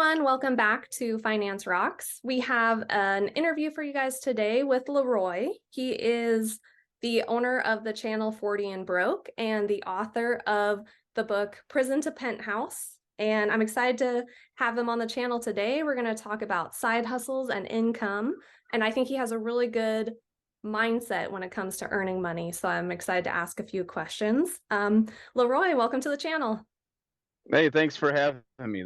everyone. Welcome back to FinanceRox. We have an interview for you guys today with Leroy. He is the owner of the channel 40andBroke and the author of the book Prison to Penthouse. And I'm excited to have him on the channel today. We're going to talk about side hustles and income. And I think he has a really good mindset when it comes to earning money. So I'm excited to ask a few questions. Leroy, welcome to the channel. Hey, thanks for having me.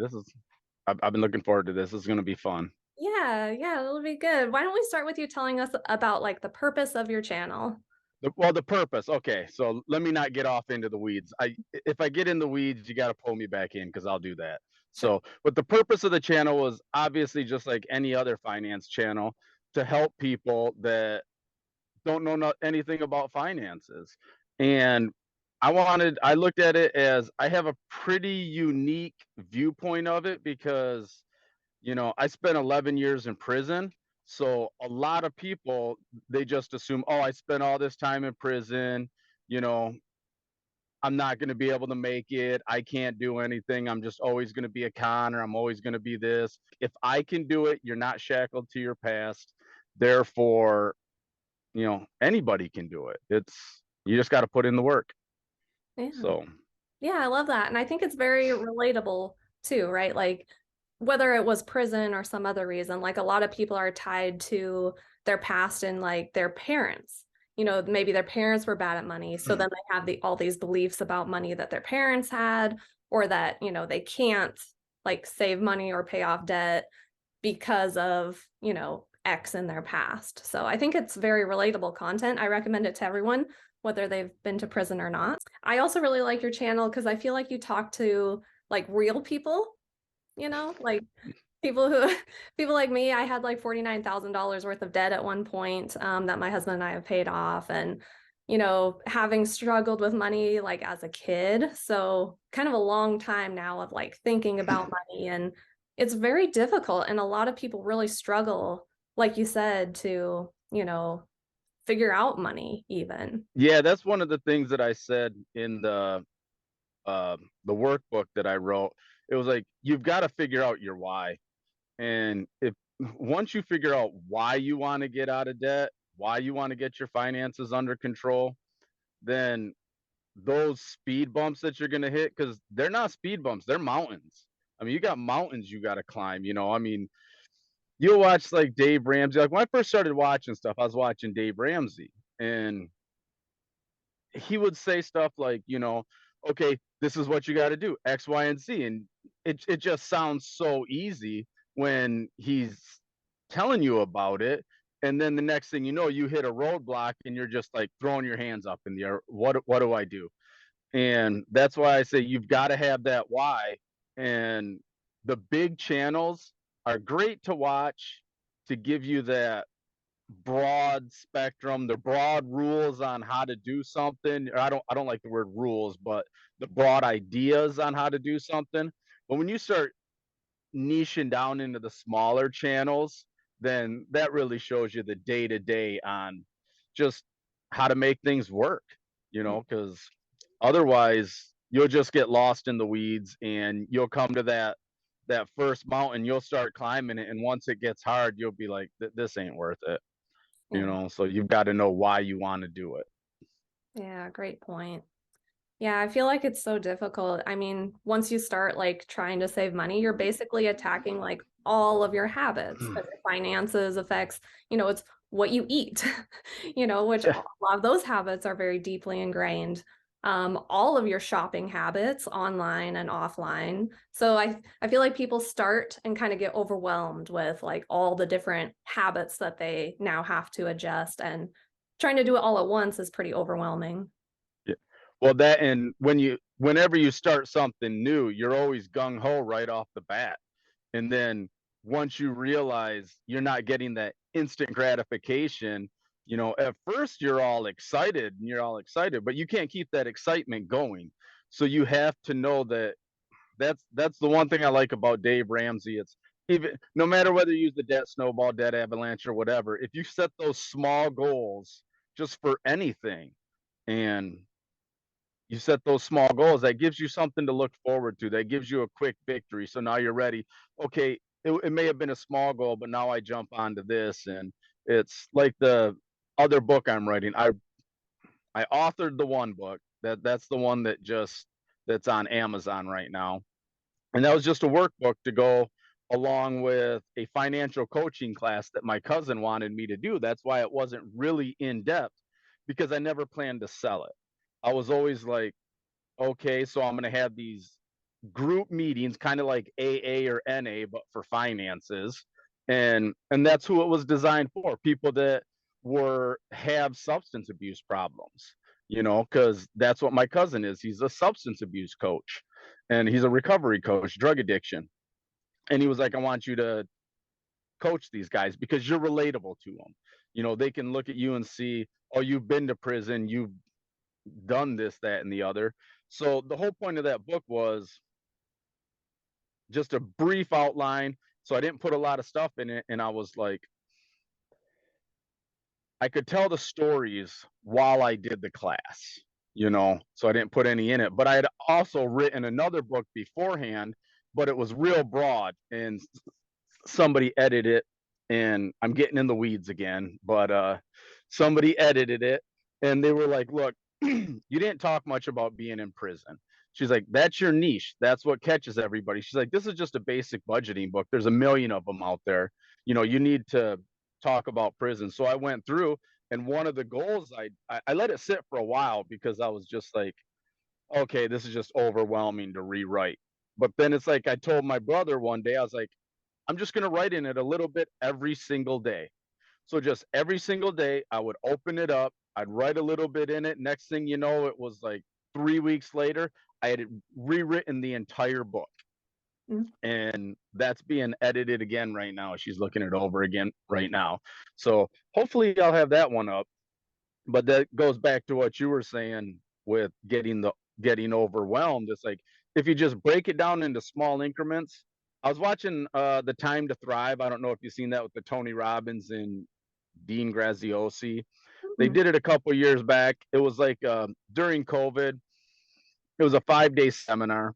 I've been looking forward to this. This is going to be fun. Yeah, it'll be good. Why don't we start with you telling us about like the purpose of your channel? The purpose. Okay, so let me not get off into the weeds. If I get in the weeds, you got to pull me back in because I'll do that. Sure. But the purpose of the channel was obviously just like any other finance channel to help people that don't know anything about finances. And I looked at it as I have a pretty unique viewpoint of it because I spent 11 years in prison. So a lot of people, they just assume, oh, I spent all this time in prison. You know, I'm not going to be able to make it. I can't do anything. I'm just always going to be a con, or I'm always going to be this. If I can do it, you're not shackled to your past. Therefore, anybody can do it. You just got to put in the work. Yeah. So, Yeah, I love that. And I think it's very relatable too, right? Like whether it was prison or some other reason, like a lot of people are tied to their past and like their parents. Maybe their parents were bad at money. So then they have all these beliefs about money that their parents had, or that, they can't like save money or pay off debt because of, X in their past. So I think it's very relatable content. I recommend it to everyone, whether they've been to prison or not. I also really like your channel because I feel like you talk to like real people, like people like me. I had like $49,000 worth of debt at one point that my husband and I have paid off, and having struggled with money like as a kid. So kind of a long time now of like thinking about money, and it's very difficult. And a lot of people really struggle, like you said, to, figure out money even. yeah, that's one of the things that I said in the workbook that I wrote. It was like you've got to figure out your why. And if once you figure out why you want to get out of debt, why you want to get your finances under control, then those speed bumps that you're going to hit, because they're not speed bumps, they're mountains. I mean, you got mountains you got to climb. I mean, you'll watch like Dave Ramsey. Like when I first started watching stuff, I was watching Dave Ramsey, and he would say stuff like, okay, this is what you got to do, X, Y, and Z. And it just sounds so easy when he's telling you about it. And then the next thing you know, you hit a roadblock and you're just like throwing your hands up in the air. What do I do? And that's why I say you've got to have that why. And the big channels are great to watch to give you that broad spectrum, the broad rules on how to do something. I don't like the word rules, but the broad ideas on how to do something. But when you start niching down into the smaller channels, then that really shows you the day to day on just how to make things work, because otherwise you'll just get lost in the weeds and you'll come to that first mountain, you'll start climbing it, and once it gets hard, you'll be like, this ain't worth it. Yeah. So you've got to know why you want to do it. Yeah, great point. Yeah, I feel like it's so difficult. I mean, once you start like trying to save money, you're basically attacking like all of your habits. Your finances affects, it's what you eat, which a Yeah. lot of those habits are very deeply ingrained. All of your shopping habits, online and offline. So I feel like people start and kind of get overwhelmed with like all the different habits that they now have to adjust, and trying to do it all at once is pretty overwhelming. Yeah. Well, whenever you start something new, you're always gung ho right off the bat. And then once you realize you're not getting that instant gratification, at first you're all excited, but you can't keep that excitement going. So you have to know that that's the one thing I like about Dave Ramsey. It's even no matter whether you use the debt snowball, debt avalanche, or whatever, if you set those small goals just for anything, and You set those small goals, that gives you something to look forward to, that gives you a quick victory, so now you're ready. Okay, it may have been a small goal, but now I jump onto this, and it's like the other book I'm writing. I authored the one book, that's the one that's on Amazon right now, and that was just a workbook to go along with a financial coaching class that my cousin wanted me to do. That's why it wasn't really in depth, because I never planned to sell it. I was always like, okay, so I'm going to have these group meetings, kind of like AA or NA, but for finances, and that's who it was designed for. People that were have substance abuse problems, because that's what my cousin is. He's a substance abuse coach, and he's a recovery coach, drug addiction. And he was like, I want you to coach these guys because you're relatable to them. They can look at you and see, oh, you've been to prison, you've done this, that, and the other. So the whole point of that book was just a brief outline. So I didn't put a lot of stuff in it. And I was like, I could tell the stories while I did the class, so I didn't put any in it. But I had also written another book beforehand, but it was real broad, and somebody edited it, and I'm getting in the weeds again, but somebody edited it, and they were like, look, you didn't talk much about being in prison. She's like, that's your niche, that's what catches everybody. She's like, this is just a basic budgeting book, there's a million of them out there. You need to talk about prison. So I went through, and one of the goals, I let it sit for a while because I was just like, okay, this is just overwhelming to rewrite. But then it's like I told my brother one day, I was like, I'm just going to write in it a little bit every single day. So just every single day, I would open it up, I'd write a little bit in it. Next thing you know, it was like 3 weeks later, I had rewritten the entire book. Mm. And that's being edited again right now. She's looking it over again right now. So hopefully I'll have that one up. But that goes back to what you were saying with getting overwhelmed. It's like if you just break it down into small increments. I was watching The Time to Thrive. I don't know if you've seen that with the Tony Robbins and Dean Graziosi. They Mm. did it a couple years back. It was like during COVID. It was a 5-day seminar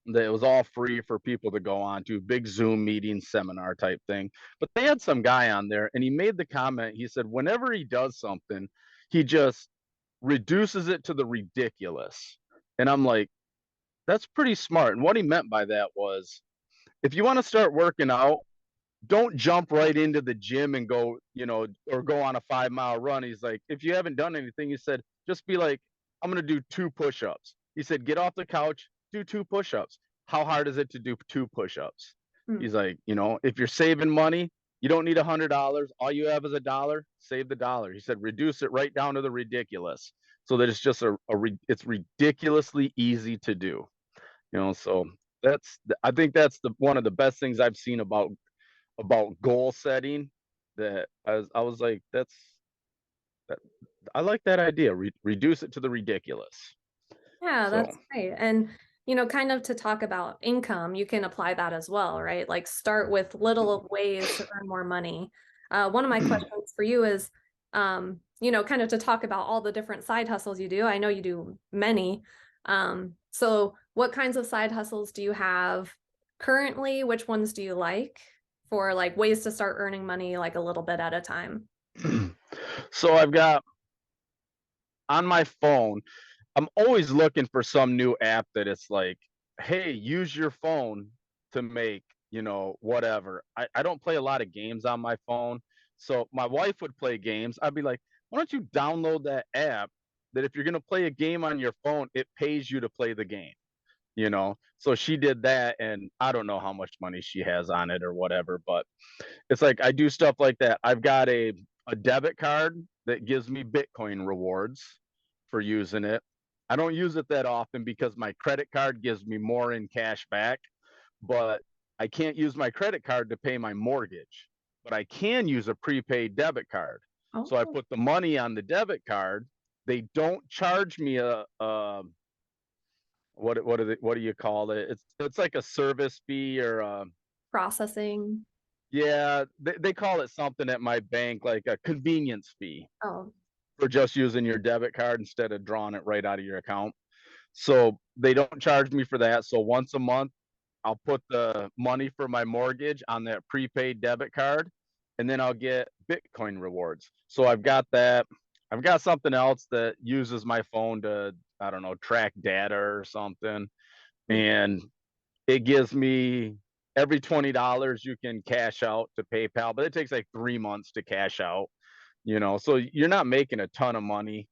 that it was all free for people to go on to, big Zoom meeting seminar type thing. But they had some guy on there, and he made the comment. He said, whenever he does something, he just reduces it to the ridiculous. And I'm like, that's pretty smart. And what he meant by that was, if you want to start working out, don't jump right into the gym and go, or go on a 5-mile run. He's like, if you haven't done anything, he said, just be like, I'm going to do 2 push-ups. He said, get off the couch, do 2 push-ups. How hard is it to do 2 push-ups? Mm. He's like, if you're saving money, you don't need $100. All you have is $1. Save the dollar. He said, reduce it right down to the ridiculous, so that it's just it's ridiculously easy to do. So I think that's the one of the best things I've seen about goal setting, that I was like, that I like that idea. Reduce it to the ridiculous. Yeah, So that's great. And, kind of to talk about income, you can apply that as well, right? Like start with little ways to earn more money. One of my questions for you is, kind of to talk about all the different side hustles you do. I know you do many. So what kinds of side hustles do you have currently? Which ones do you like for like ways to start earning money like a little bit at a time? so I've got on my phone, I'm always looking for some new app that it's like, hey, use your phone to make, whatever. I don't play a lot of games on my phone. So my wife would play games. I'd be like, why don't you download that app that if you're going to play a game on your phone, it pays you to play the game. So she did that, and I don't know how much money she has on it or whatever, but it's like I do stuff like that. I've got a debit card that gives me Bitcoin rewards for using it. I don't use it that often because my credit card gives me more in cash back, but I can't use my credit card to pay my mortgage, but I can use a prepaid debit card. So I Oh, put the money on the debit card. They don't charge me what do you call it? It's like a service fee or processing. yeah, they call it something at my bank, like a convenience fee. Oh. for just using your debit card instead of drawing it right out of your account. So they don't charge me for that. So once a month, I'll put the money for my mortgage on that prepaid debit card, and then I'll get Bitcoin rewards. So I've got that. I've got something else that uses my phone to, I don't know, track data or something. Mm. And it gives me every $20 you can cash out to PayPal, but it takes like 3 months to cash out, so you're not making a ton of money.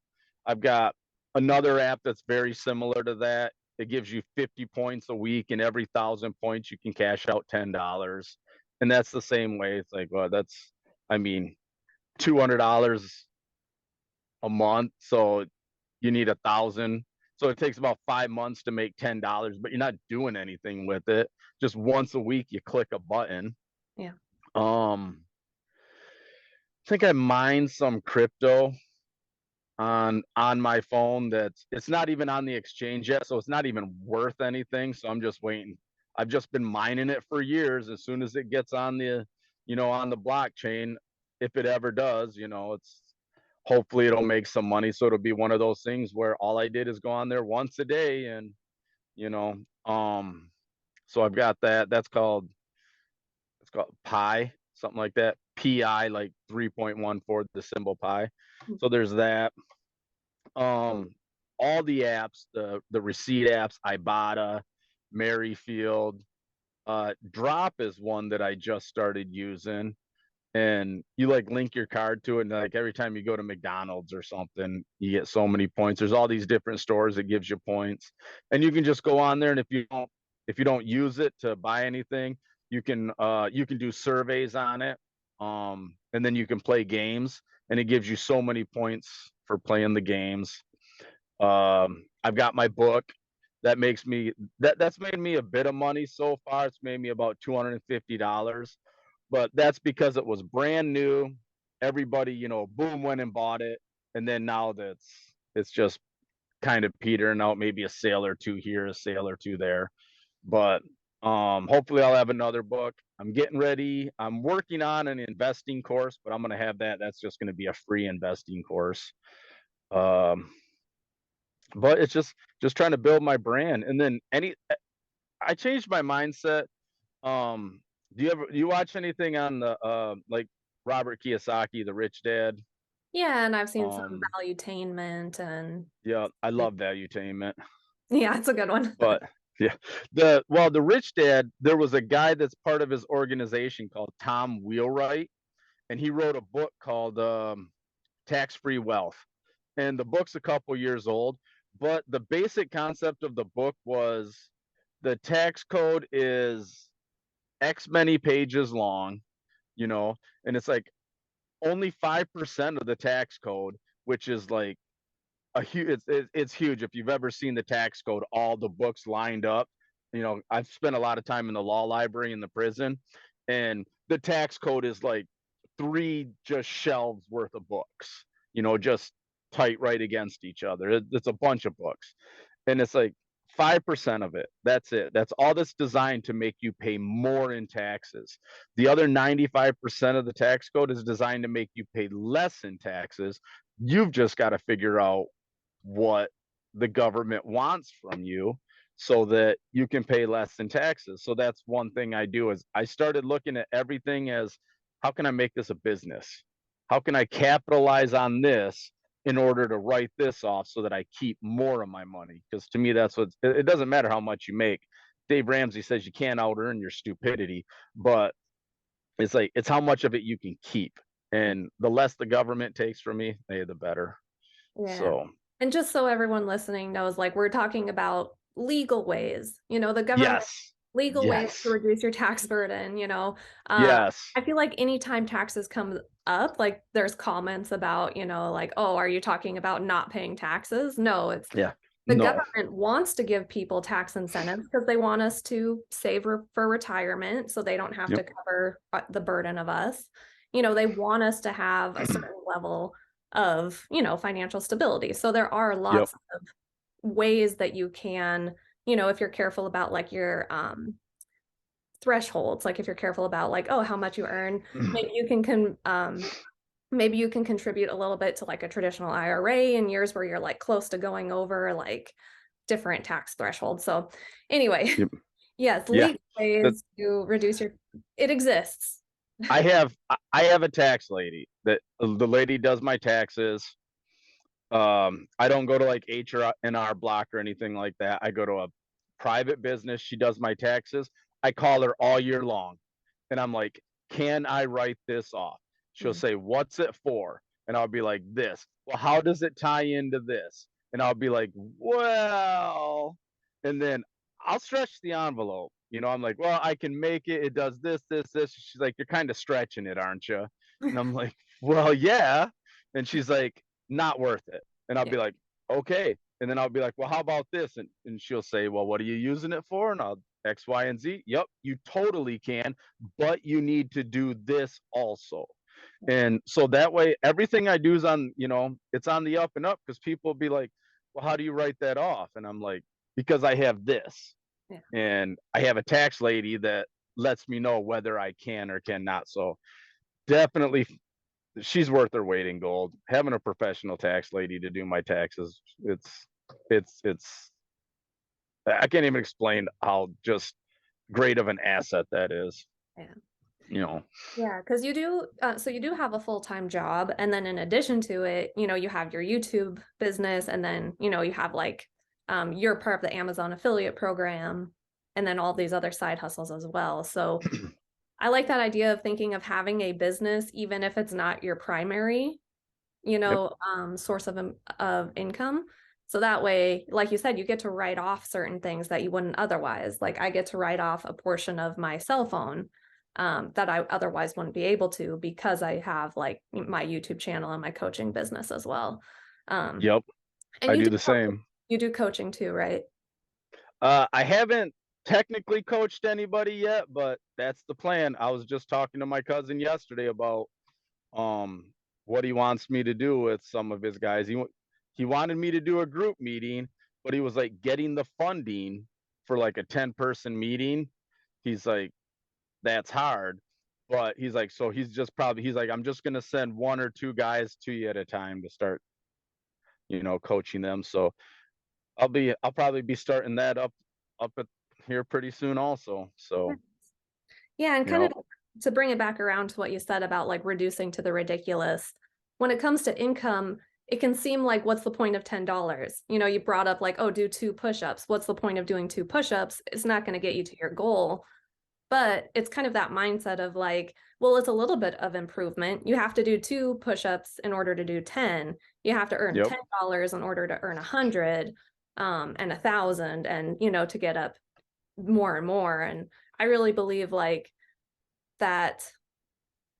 I've got another app that's very similar to that. It gives you 50 points a week, and every 1,000 points you can cash out $10. And that's the same way. It's like, well, I mean, $200 a month. So you need 1,000. So it takes about 5 months to make $10, but you're not doing anything with it. Just once a week, you click a button. Yeah. Um, I think I mined some crypto on my phone. It's not even on the exchange yet, so it's not even worth anything. So I'm just waiting. I've just been mining it for years. As soon as it gets on the blockchain, if it ever does, it's hopefully it'll make some money. So it'll be one of those things where all I did is go on there once a day, and you know, um, so I've got that. It's called Pi, something like that. PI, like 3.14, the symbol Pi. Mm. So there's that. um all the apps, the receipt apps, Ibotta, Merrifield. Drop is one that I just started using, and you like link your card to it, and like every time you go to McDonald's or something, you get so many points. There's all these different stores that gives you points, and you can just go on there, and if you don't use it to buy anything, you can do surveys on it, and then you can play games, and it gives you so many points for playing the games. I've got my book that's made me a bit of money so far. It's made me about $250, but that's because it was brand new. Everybody, boom, went and bought it, and then now it's just kind of petering out. Maybe a sale or two here, a sale or two there, but hopefully I'll have another book. I'm getting ready. I'm working on an investing course, but I'm going to have that's just going to be a free investing course. Um, but it's just trying to build my brand, and then I changed my mindset. um do you watch anything on the like Robert Kiyosaki, the Rich Dad? Yeah, and I've seen some um valuetainment and yeah, I love valuetainment. yeah, it's a good one. But yeah, the Rich Dad, there was a guy that's part of his organization called Tom Wheelwright, and he wrote a book called Tax Free Wealth. And the book's a couple years old, but the basic concept of the book was the tax code is X many pages long, you know, and it's like only 5% of the tax code, which is like a huge, it's huge. If you've ever seen the tax code, all the books lined up, I've spent a lot of time in the law library in the prison, and the tax code is like three just shelves worth of books, just tight right against each other. It's a bunch of books, and it's like 5% of it. That's it. That's all that's designed to make you pay more in taxes. The other 95% of the tax code is designed to make you pay less in taxes. You've just got to figure out what the government wants from you so that you can pay less in taxes. So that's one thing I do is I started looking at everything as, how can I make this a business? How can I capitalize on this in order to write this off so that I keep more of my money? Because to me, that's what it doesn't matter how much you make. Dave Ramsey says you can't out earn your stupidity, but it's how much of it you can keep. And the less the government takes from me, the better. Yeah. So And just so everyone listening knows, like we're talking about legal ways, the government yes, legal ways to yes, reduce your tax burden. yes, I feel like anytime taxes come up, like there's comments about, like, oh, are you talking about not paying taxes? No, it's yeah, the no, government wants to give people tax incentives because they want us to save for retirement so they don't have to yep, cover the burden of us. They want us to have a certain level of, financial stability. So there are yep, lots of ways that you can, if you're careful about like your thresholds, like if you're careful about like, oh, how much you earn, maybe you can maybe you can contribute a little bit to like a traditional IRA in years where you're like close to going over like different tax thresholds. So anyway, Yep. yes, Yeah. legal That ways to reduce your, it exists. I have a tax lady that the lady does my taxes. I don't go to like H&R Block or anything like that. I go to a private business. She does my taxes. I call her all year long, and I'm like, "Can I write this off?" She'll Mm. say, "What's it for?" And I'll be like, "This." Well, how does it tie into this? And I'll be like, "Well," and then I'll stretch the envelope. I'm like, "Well, I can make it. It does this, this, this." She's like, "You're kind of stretching it, aren't you?" And I'm like, "Well, yeah." And she's like, "Not worth it." And I'll Yeah. be like, "Okay." And then I'll be like, "Well, how about this?" And she'll say, "Well, what are you using it for?" And I'll X, Y, and Z. Yep, you totally can, but you need to do this also. And so that way, everything I do is it's on the up and up, because people will be like, "Well, how do you write that off?" And I'm like, "Because I have this, Yeah. and I have a tax lady that lets me know whether I can or cannot." So definitely, she's worth her weight in gold. Having a professional tax lady to do my taxes, it's I can't even explain how just great of an asset that is. Yeah. You know, Yeah, because so you do have a full-time job, and then in addition to it, you have your YouTube business, and then, you have like, you're part of the Amazon affiliate program, and then all these other side hustles as well. So I like that idea of thinking of having a business, even if it's not your primary, yep, source of income. So that way, like you said, you get to write off certain things that you wouldn't otherwise. Like I get to write off a portion of my cell phone that I otherwise wouldn't be able to because I have like my YouTube channel and my coaching business as well. Um, yep. and I do the same. you do coaching too, right? I haven't technically coached anybody yet, but that's the plan. I was just talking to my cousin yesterday about um what he wants me to do with some of his guys. He wanted me to do a group meeting, but he was like getting the funding for like a 10-person meeting. He's like, that's hard. But he's like, so he's like, I'm just gonna send one or two guys to you at a time to start, coaching them. So I'll probably be starting that up at here pretty soon also. So, Yeah, and you kind know, of to bring it back around to what you said about like reducing to the ridiculous, when it comes to income, it can seem like what's the point of $10? You brought up like, oh, do two push-ups. What's the point of doing two push-ups? It's not going to get you to your goal. But it's kind of that mindset of like, well, it's a little bit of improvement. You have to do two push-ups in order to do 10. You have to earn yep, $10 in order to earn 100, and 1,000, and to get up more and more. And I really believe like that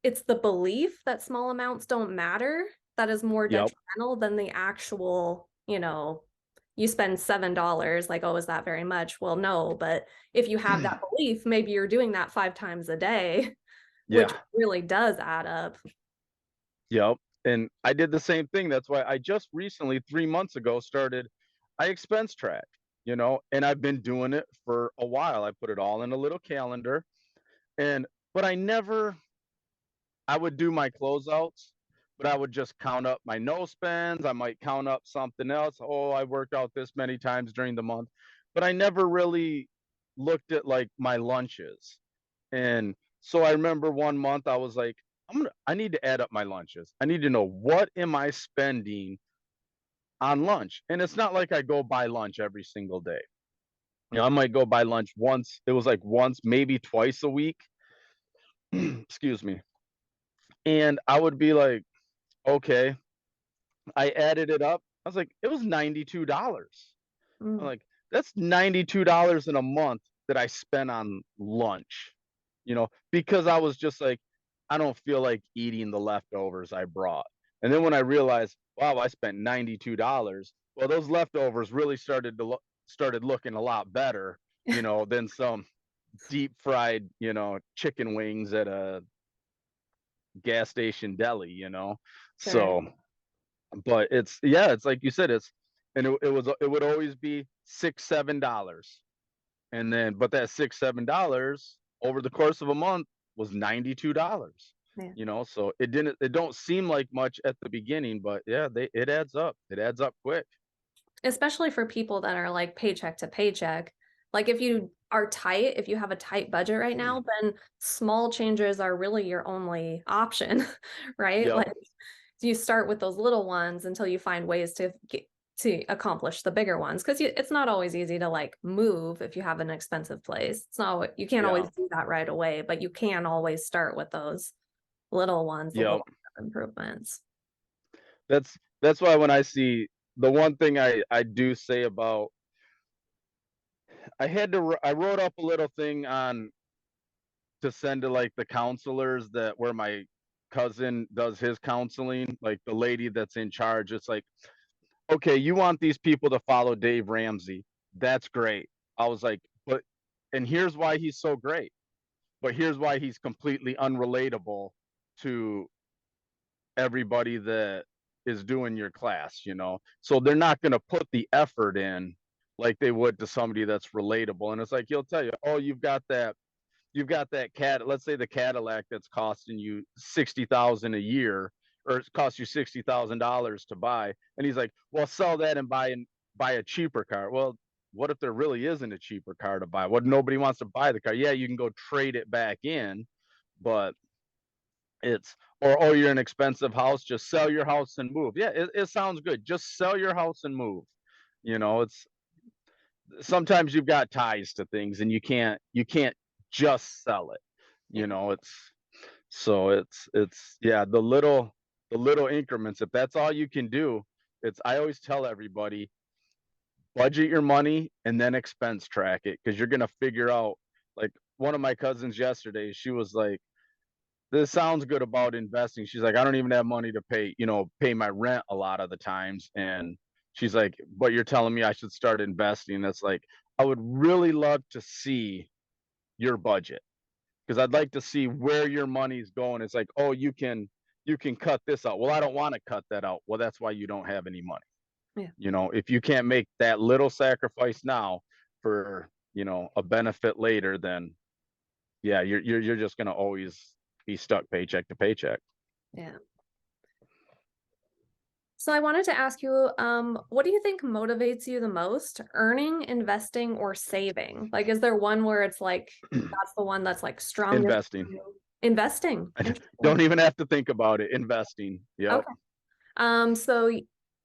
it's the belief that small amounts don't matter that is more yep. detrimental than the actual, you spend $7, like, oh, is that very much? Well, no, but if you have that belief, maybe you're doing that 5 times a day, which Yeah, really does add up. yep. And I did the same thing. That's why I just recently, 3 months ago, started I expense track, and I've been doing it for a while. I put it all in a little calendar, and but I would do my closeouts, but I would just count up my no spends. I might count up something else. Oh, I worked out this many times during the month, but I never really looked at like my lunches. And so I remember one month I was like, I need to add up my lunches. I need to know, what am I spending on lunch? And it's not like I go buy lunch every single day. I might go buy lunch once. It was like once, maybe twice a week. Excuse me. And I would be like, okay, I added it up. I was like, it was $92. I'm Mm, like, that's $92 in a month that I spent on lunch, because I was just like, I don't feel like eating the leftovers I brought. And then when I realized, wow, I spent $92, well, those leftovers really started looking a lot better, than some deep fried, chicken wings at a gas station deli. sure. So, but it's like you said, and it would always be $6, $7, and then but that $6, $7 over the course of a month was $92. Yeah. So it don't seem like much at the beginning, but yeah, it adds up. It adds up quick. Especially for people that are like paycheck to paycheck. Like if you are tight, if you have a tight budget right now, then small changes are really your only option, right? Yep. Like you start with those little ones until you find ways to get to accomplish the bigger ones because it's not always easy to like move if you have an expensive place. It's not you can't Yeah. always do that right away, but you can always start with those little ones, the Yep. little improvements. That's why when I see the one thing I do say about I wrote up a little thing on to send to like the counselors that where my cousin does his counseling, like the lady that's in charge. It's like, okay, you want these people to follow Dave Ramsey. That's great. I was like, but and here's why he's so great. But here's why he's completely unrelatable to everybody that is doing your class. So they're not going to put the effort in like they would to somebody that's relatable. And it's like he'll tell you, oh, you've got that cat. Let's say the Cadillac that's costing you 60,000 a year, or it costs you $60,000 to buy, and he's like, well, sell that and buy a cheaper car. Well, what if there really isn't a cheaper car to buy? What, nobody wants to buy the car? Yeah, you can go trade it back in, but it's or oh, you're an expensive house, just sell your house and move. Yeah, it sounds good. Just sell your house and move. It's sometimes you've got ties to things and you can't just sell it. Yeah. It's yeah, the little increments. If that's all you can do, it's I always tell everybody, budget your money and then expense track it because you're gonna figure out like one of my cousins yesterday, she was like, this sounds good about investing. She's like, I don't even have money to pay my rent a lot of the times. And she's like, but you're telling me I should start investing. That's like, I would really love to see your budget because I'd like to see where your money's going. It's like, oh, you can cut this out. Well, I don't want to cut that out. Well, that's why you don't have any money. Yeah. If you can't make that little sacrifice now for, a benefit later, then yeah, you're just gonna always be stuck paycheck to paycheck. Yeah. So I wanted to ask you, what do you think motivates you the most, earning, investing, or saving? Like, is there one where it's like that's the one that's like strongest for Investing. you? Investing. I Interesting. don't even have to think about it. Investing. Yep. Okay. So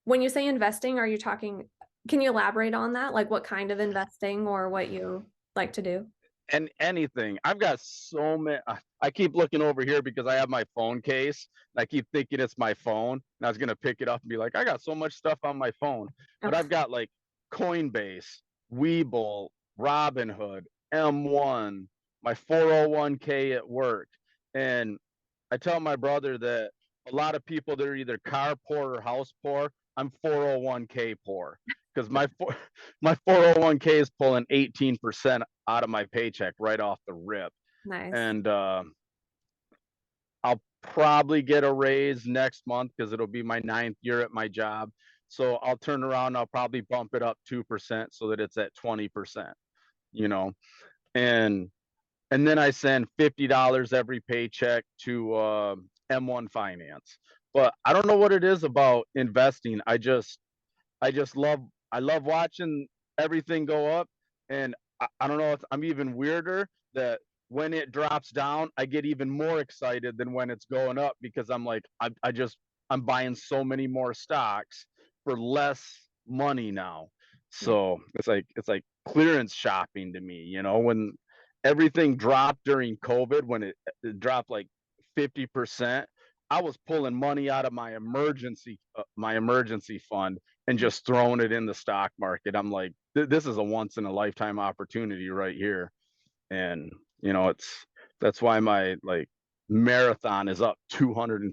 when you say investing, are you talking, can you elaborate on that? Like what kind of investing or what you like to do? And anything. I've got so many. I keep looking over here because I have my phone case. And I keep thinking it's my phone. And I was gonna pick it up and be like, I got so much stuff on my phone. But Okay. I've got like Coinbase, Webull, Robinhood, M1, my 401k at work. And I tell my brother that a lot of people they're either car poor or house poor. I'm 401k poor because my 401k is pulling 18% out of my paycheck right off the rip. Nice. And I'll probably get a raise next month because it'll be my ninth year at my job. So I'll turn around, I'll probably bump it up 2% so that it's at 20%, you know. And and then I send $50 every paycheck to M1 Finance. But I don't know what it is about investing. I love watching everything go up, and I don't know if I'm even weirder that when it drops down, I get even more excited than when it's going up because I'm like I'm buying so many more stocks for less money now. Yeah. So it's like clearance shopping to me, when everything dropped during COVID, when it dropped like 50%. I was pulling money out of my emergency fund and just throwing it in the stock market. I'm like, this is a once in a lifetime opportunity right here. And that's why my like marathon is up 250%,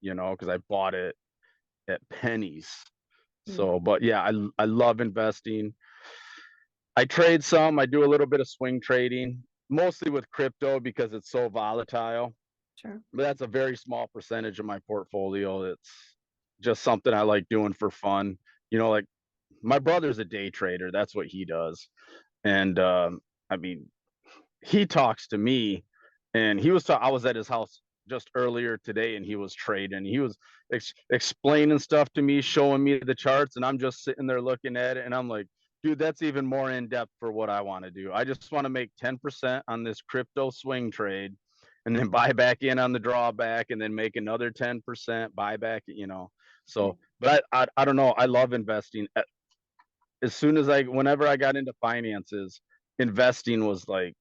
because I bought it at pennies. Mm, So, but yeah, I love investing. I trade some, I do a little bit of swing trading, mostly with crypto because it's so volatile, sure. but that's a very small percentage of my portfolio. It's just something I like doing for fun. Like my brother's a day trader. That's what he does. And I mean, he talks to me, and I was at his house just earlier today, and he was trading. He was explaining stuff to me, showing me the charts, and I'm just sitting there looking at it, and I'm like, dude, that's even more in depth for what I want to do. I just want to make 10% on this crypto swing trade, and then buy back in on the drawback, and then make another 10% buy back. So, but I don't know. I love investing. As soon as whenever I got into finances, investing was like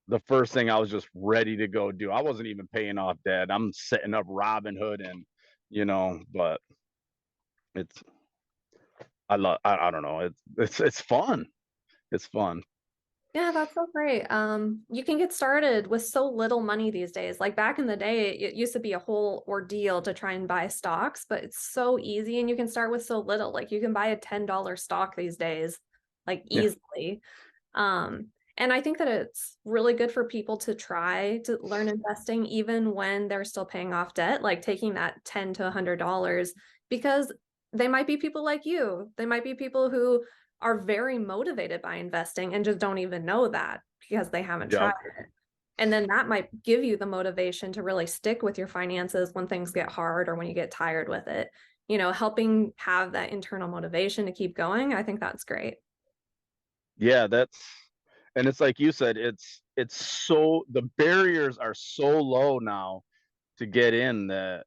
the first thing I was just ready to go do. I wasn't even paying off debt. I'm setting up Robinhood, and but it's I don't know. It's fun. It's fun. Yeah, that's so great. You can get started with so little money these days. Like back in the day, it used to be a whole ordeal to try and buy stocks, but it's so easy and you can start with so little. Like you can buy a $10 stock these days, like Yeah. easily. And I think that it's really good for people to try to learn investing even when they're still paying off debt, like taking that $10 to $100, because they might be people like you. They might be people who are very motivated by investing and just don't even know that because they haven't tried Yep. it. And then that might give you the motivation to really stick with your finances when things get hard or when you get tired with it. Helping have that internal motivation to keep going. I think that's great. Yeah, and it's like you said, it's so the barriers are so low now to get in that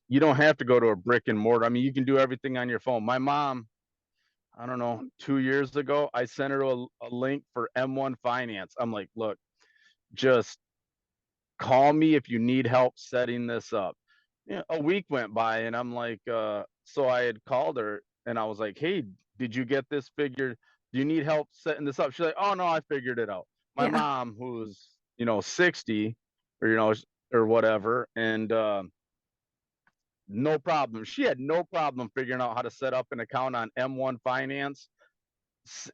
you don't have to go to a brick and mortar. I mean, you can do everything on your phone. My mom, I don't know, 2 years ago, I sent her a link for M1 Finance. I'm like, look, just call me if you need help setting this up. A week went by, and I'm like, so I had called her, and I was like, hey, did you get this figured? Do you need help setting this up? She's like, oh no, I figured it out. My Yeah. mom, who's 60, or or whatever, and no problem. She had no problem figuring out how to set up an account on M1 Finance,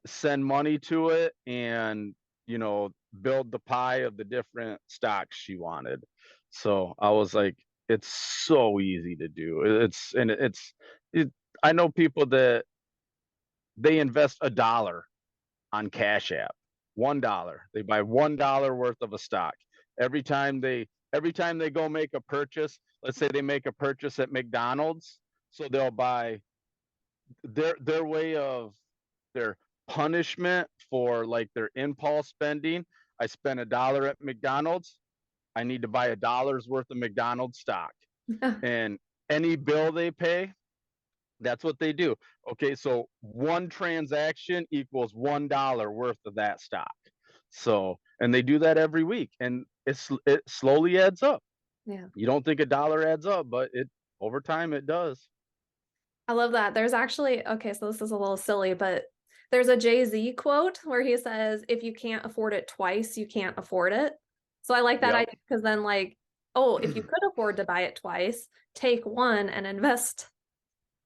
send money to it, and you know build the pie of the different stocks she wanted. So I was like, it's so easy to do. I know people that they invest $1 on Cash App. $1, they buy $1 worth of a stock. Every time they go make a purchase, let's say they make a purchase at McDonald's, so they'll buy their way of their punishment for like their impulse spending. I spent $1 at McDonald's. I need to buy $1's worth of McDonald's stock. And any bill they pay, that's what they do. Okay, so one transaction equals $1 worth of that stock. So, and they do that every week, and it slowly adds up. Yeah. You don't think $1 adds up, but it over time it does. I love that. There's actually, okay, so this is a little silly, but there's a Jay-Z quote where he says, if you can't afford it twice, you can't afford it. So I like that Yep. idea because then, like, oh, if you could afford to buy it twice, take one and invest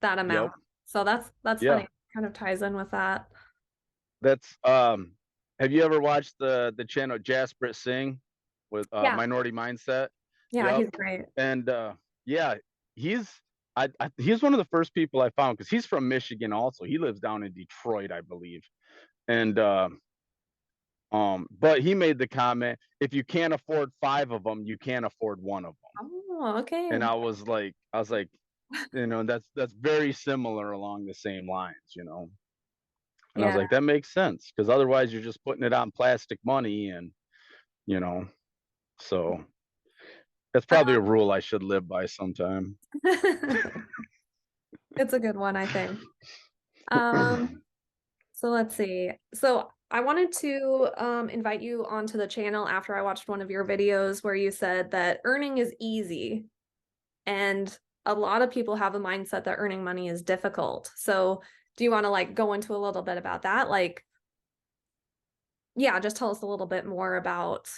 that Yep. amount. So that's Yeah. funny. Kind of ties in with that. That's have you ever watched the channel Jasper Singh with Yeah. Minority Mindset? Yeah, Yep. he's great. And yeah, he's he's one of the first people I found because he's from Michigan also. He lives down in Detroit, I believe. And but he made the comment, if you can't afford 5 of them, you can't afford one of them. Oh, And okay. I was like, that's very similar along the same lines. And I was Yeah. like, that makes sense because otherwise you're just putting it on plastic money, and you know, so that's probably a rule I should live by sometime. It's a good one, I think. Um, So let's see. So I wanted to invite you onto the channel after I watched one of your videos where you said that earning is easy. And a lot of people have a mindset that earning money is difficult. So do you want to like go into a little bit about that? Like, yeah, just tell us a little bit more about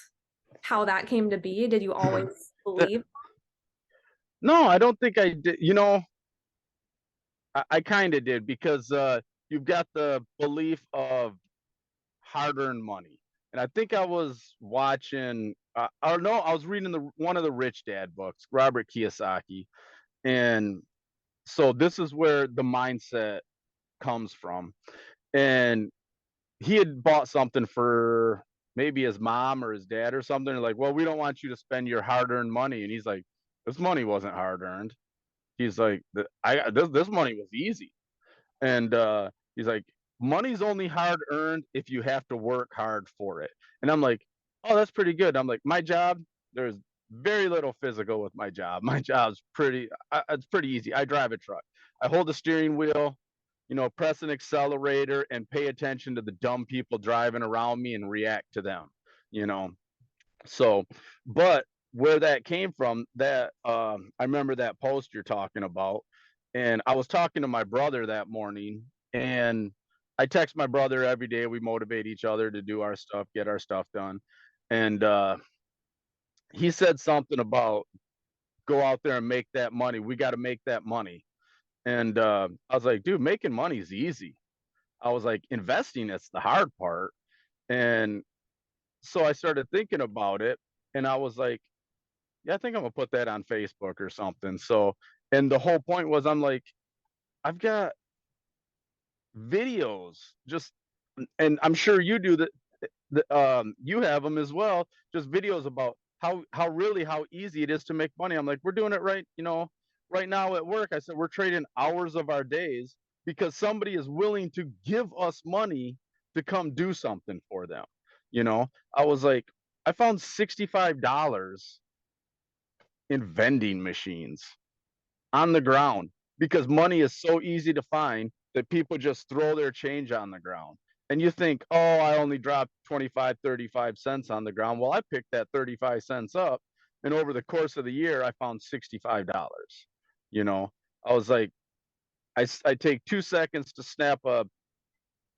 how that came to be. Did you always That, believe? no, I don't think I did. I kind of did because you've got the belief of hard-earned money, and I think I was watching. I don't know. I was reading one of the Rich Dad books, Robert Kiyosaki, and so this is where the mindset comes from. And he had bought something for maybe his mom or his dad or something are like, well, we don't want you to spend your hard-earned money. And he's like, this money wasn't hard-earned. He's like, this money was easy. And he's like, money's only hard earned if you have to work hard for it. And I'm like, oh, that's pretty good. I'm like, my job, there's very little physical with my job. My job's it's pretty easy. I drive a truck. I hold the steering wheel, press an accelerator and pay attention to the dumb people driving around me and react to them, you know. So, but where that came from, that I remember that post you're talking about, and I was talking to my brother that morning, and I text my brother every day. We motivate each other to do our stuff, get our stuff done, and he said something about go out there and make that money. We got to make that money, and I was like, dude, making money is easy. I was like, investing is the hard part, and so I started thinking about it, and I was like, yeah, I think I'm gonna put that on Facebook or something. So, and the whole point was, I'm like, I've got videos, just, and I'm sure you do that. You have them as well. Just videos about how easy it is to make money. I'm like, we're doing it right, right now at work. I said we're trading hours of our days because somebody is willing to give us money to come do something for them. You know, I was like, I found $65 in vending machines on the ground because money is so easy to find that people just throw their change on the ground. And you think, oh, I only dropped 25, 35 cents on the ground. Well, I picked that 35 cents up. And over the course of the year, I found $65. You know, I was like, I take 2 seconds to snap a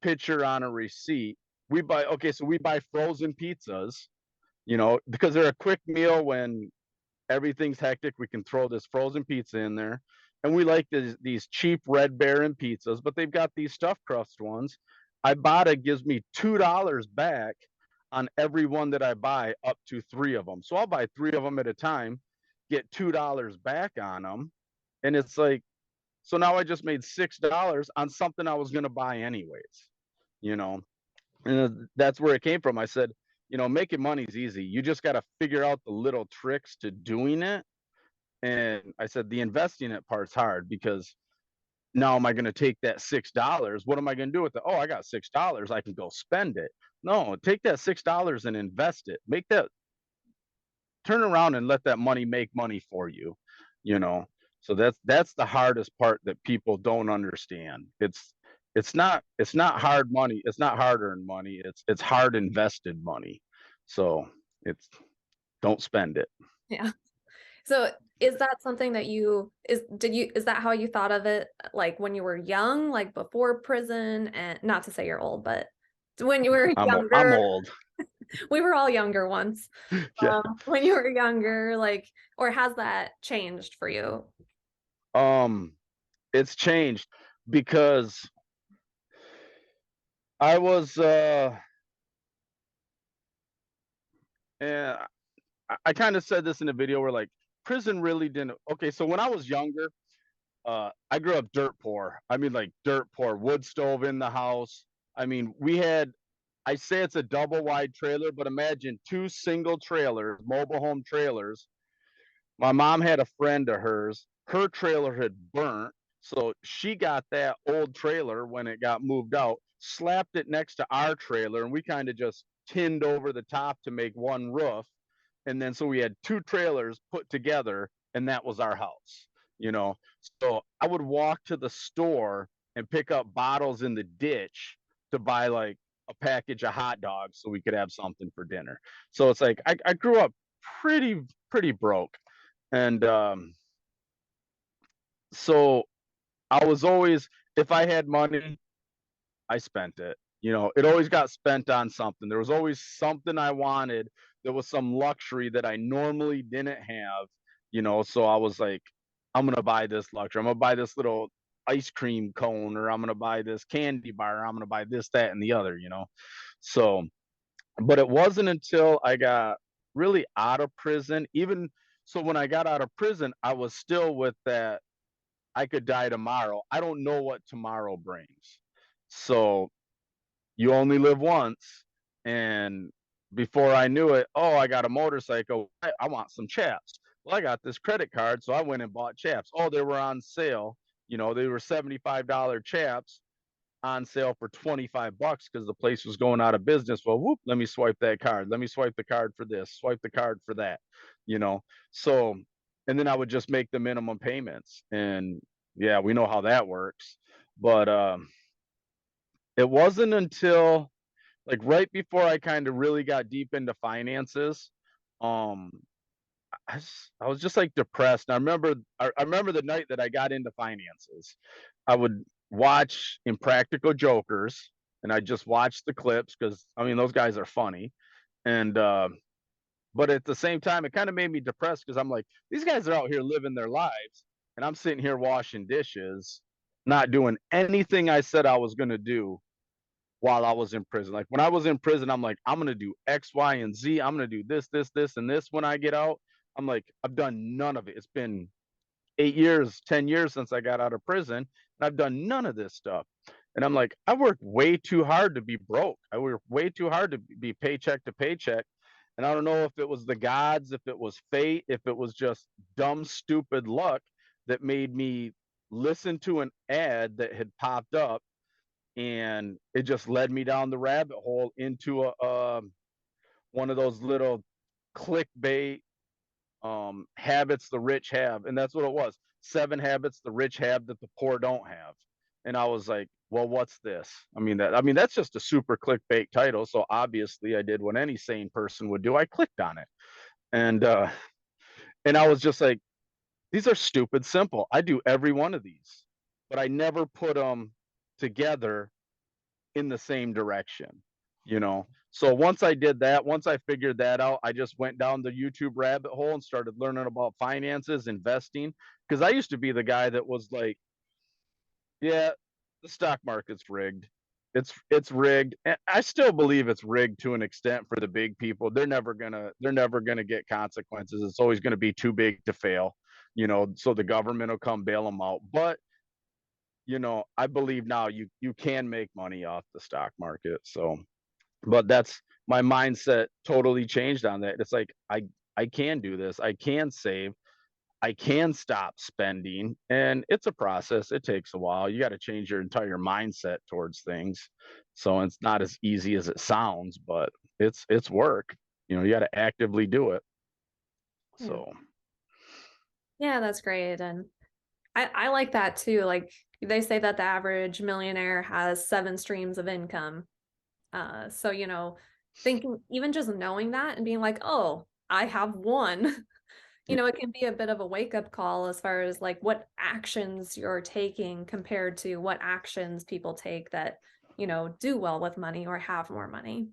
picture on a receipt. Okay, so we buy frozen pizzas, because they're a quick meal when everything's hectic. We can throw this frozen pizza in there. And we like these cheap Red Baron pizzas, but they've got these stuffed crust ones. Ibotta gives me $2 back on every one that I buy, up to three of them. So I'll buy three of them at a time, get $2 back on them. And it's like, so now I just made $6 on something I was going to buy anyways, you know? And that's where it came from. I said, making money is easy. You just got to figure out the little tricks to doing it. And I said, the investing it part's hard because now am I going to take that $6? What am I going to do with it? Oh, I got $6. I can go spend it. No, take that $6 and invest it. Make that, turn around and let that money make money for you, you know. So that's the hardest part that people don't understand. It's not hard money. It's not hard earned money. It's hard invested money. So it's don't spend it. Yeah. So is that something that is that how you thought of it, like when you were young, like before prison? And not to say you're old, but when you were I'm younger, old. we were all younger once. Yeah. When you were younger, like, or has that changed for you? Um, it's changed because I was and I kind of said this in a video where, like, prison really didn't. Okay, so when I was younger, I grew up dirt poor. I mean, like dirt poor, wood stove in the house. I mean, I say it's a double wide trailer, but imagine two single trailers, mobile home trailers. My mom had a friend of hers. Her trailer had burnt, so she got that old trailer when it got moved out, slapped it next to our trailer, and we kind of just tinned over the top to make one roof. And then so we had two trailers put together, and that was our house, you know. So I would walk to the store and pick up bottles in the ditch to buy like a package of hot dogs so we could have something for dinner. So it's like I grew up pretty broke. And so I was always, if I had money, I spent it. It always got spent on something. There was always something I wanted. There was some luxury that I normally didn't have, so I was like, I'm gonna buy this luxury. I'm gonna buy this little ice cream cone, or I'm gonna buy this candy bar, or I'm gonna buy this, that, and the other. So, but it wasn't until I got really out of prison, even so when I got out of prison, I was still with that I could die tomorrow. I don't know what tomorrow brings. So you only live once. And before I knew it, oh, I got a motorcycle. I want some chaps. Well, I got this credit card, so I went and bought chaps. Oh, they were on sale. They were $75 chaps on sale for 25 bucks because the place was going out of business. Well, whoop, let me swipe that card. Let me swipe the card for this, swipe the card for that, you know. So, and then I would just make the minimum payments. And yeah, we know how that works. But it wasn't until like right before I kind of really got deep into finances, um, I was just like depressed. And I remember the night that I got into finances. I would watch Impractical Jokers, and I just watch the clips because I mean those guys are funny. And but at the same time, it kind of made me depressed because I'm like, these guys are out here living their lives, and I'm sitting here washing dishes, not doing anything I said I was gonna do while I was in prison. Like when I was in prison, I'm like, I'm gonna do X, Y, and Z. I'm gonna do this, this, this, and this when I get out. I'm like, I've done none of it. It's been 8 years, 10 years since I got out of prison, and I've done none of this stuff. And I'm like, I worked way too hard to be broke. I worked way too hard to be paycheck to paycheck. And I don't know if it was the gods, if it was fate, if it was just dumb, stupid luck that made me listen to an ad that had popped up, and it just led me down the rabbit hole into a one of those little clickbait habits the rich have, and that's what it was. 7 habits the rich have that the poor don't have. And I was like, well, what's this? I mean that's just a super clickbait title, so obviously I did what any sane person would do. I clicked on it. And I was just like, these are stupid simple. I do every one of these, but I never put them together in the same direction. So once I did that, once I figured that out, I just went down the YouTube rabbit hole and started learning about finances, investing. Because I used to be the guy that was like, yeah, the stock market's rigged. It's rigged. And I still believe it's rigged to an extent for the big people. They're never gonna get consequences. It's always gonna be too big to fail. So the government will come bail them out. But I believe now you can make money off the stock market. So, but that's my mindset totally changed on that. It's like I can do this. I can save. I can stop spending, and it's a process. It takes a while. You got to change your entire mindset towards things. So it's not as easy as it sounds, but it's work. You got to actively do it. Yeah. So, Yeah, that's great. And I like that too. Like they say that the average millionaire has 7 streams of income. So, thinking even just knowing that and being like, oh, I have one, it can be a bit of a wake-up call as far as like what actions you're taking compared to what actions people take that, do well with money or have more money.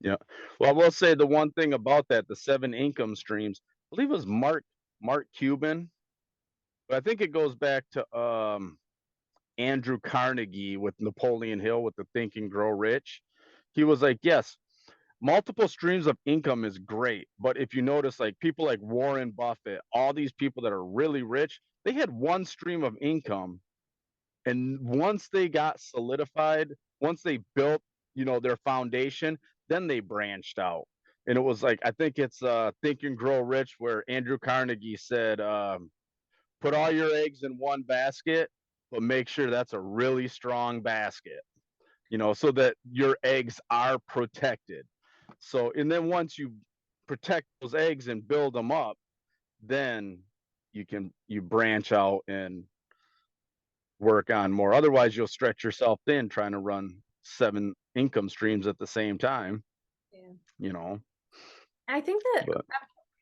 yeah. Well, I will say the one thing about that, the 7 income streams, I believe it was Mark Cuban, but I think it goes back to Andrew Carnegie with Napoleon Hill with the Think and Grow Rich. He was like, yes, multiple streams of income is great, but if you notice, like people like Warren Buffett, all these people that are really rich, they had one stream of income, and once they got solidified, once they built, their foundation, then they branched out. And it was like, I think it's Think and Grow Rich, where Andrew Carnegie said, put all your eggs in one basket, but make sure that's a really strong basket, so that your eggs are protected. So, and then once you protect those eggs and build them up, then you branch out and work on more. Otherwise, you'll stretch yourself thin trying to run 7 income streams at the same time, Yeah. you know. I think that But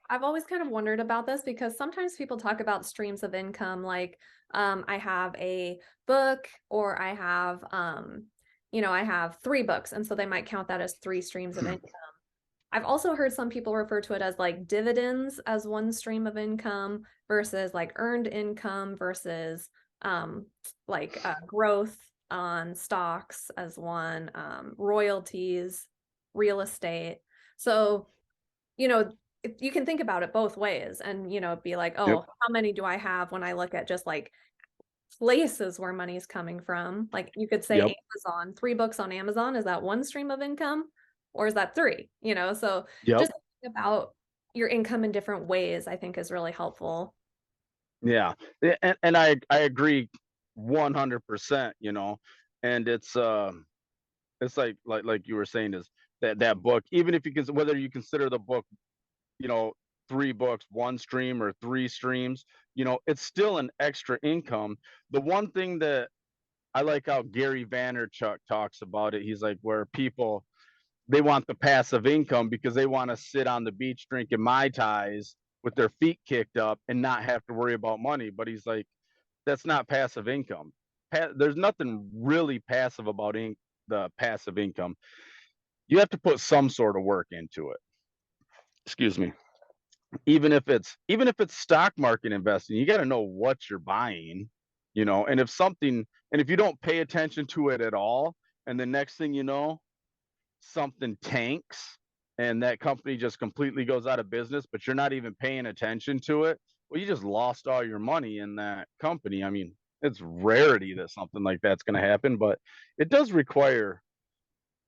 I've always kind of wondered about this because sometimes people talk about streams of income like I have a book or I have 3 books, and so they might count that as 3 streams of income. I've also heard some people refer to it as like dividends as one stream of income versus like earned income versus um, like growth on stocks as one, royalties, real estate. So, you can think about it both ways and, be like, yep, oh, how many do I have when I look at just like places where money's coming from? Like you could say yep. Amazon, 3 books on Amazon. Is that one stream of income? or is that 3? So Yep. just thinking about your income in different ways, I think is really helpful. Yeah. And I agree 100%, and it's like you were saying, is that book, even if you can, whether you consider the book, you know 3 books, 1 stream, or 3 streams, it's still an extra income. The one thing that I like how Gary Vaynerchuk talks about it, he's like, where people, they want the passive income because they want to sit on the beach drinking mai tais with their feet kicked up and not have to worry about money. But he's like, that's not passive income. There's nothing really passive about the passive income. You have to put some sort of work into it. Excuse me. Even if it's stock market investing, you got to know what you're buying, and if you don't pay attention to it at all, and the next thing you know, something tanks and that company just completely goes out of business, but you're not even paying attention to it, well, you just lost all your money in that company. I mean, it's rarity that something like that's going to happen, but it does require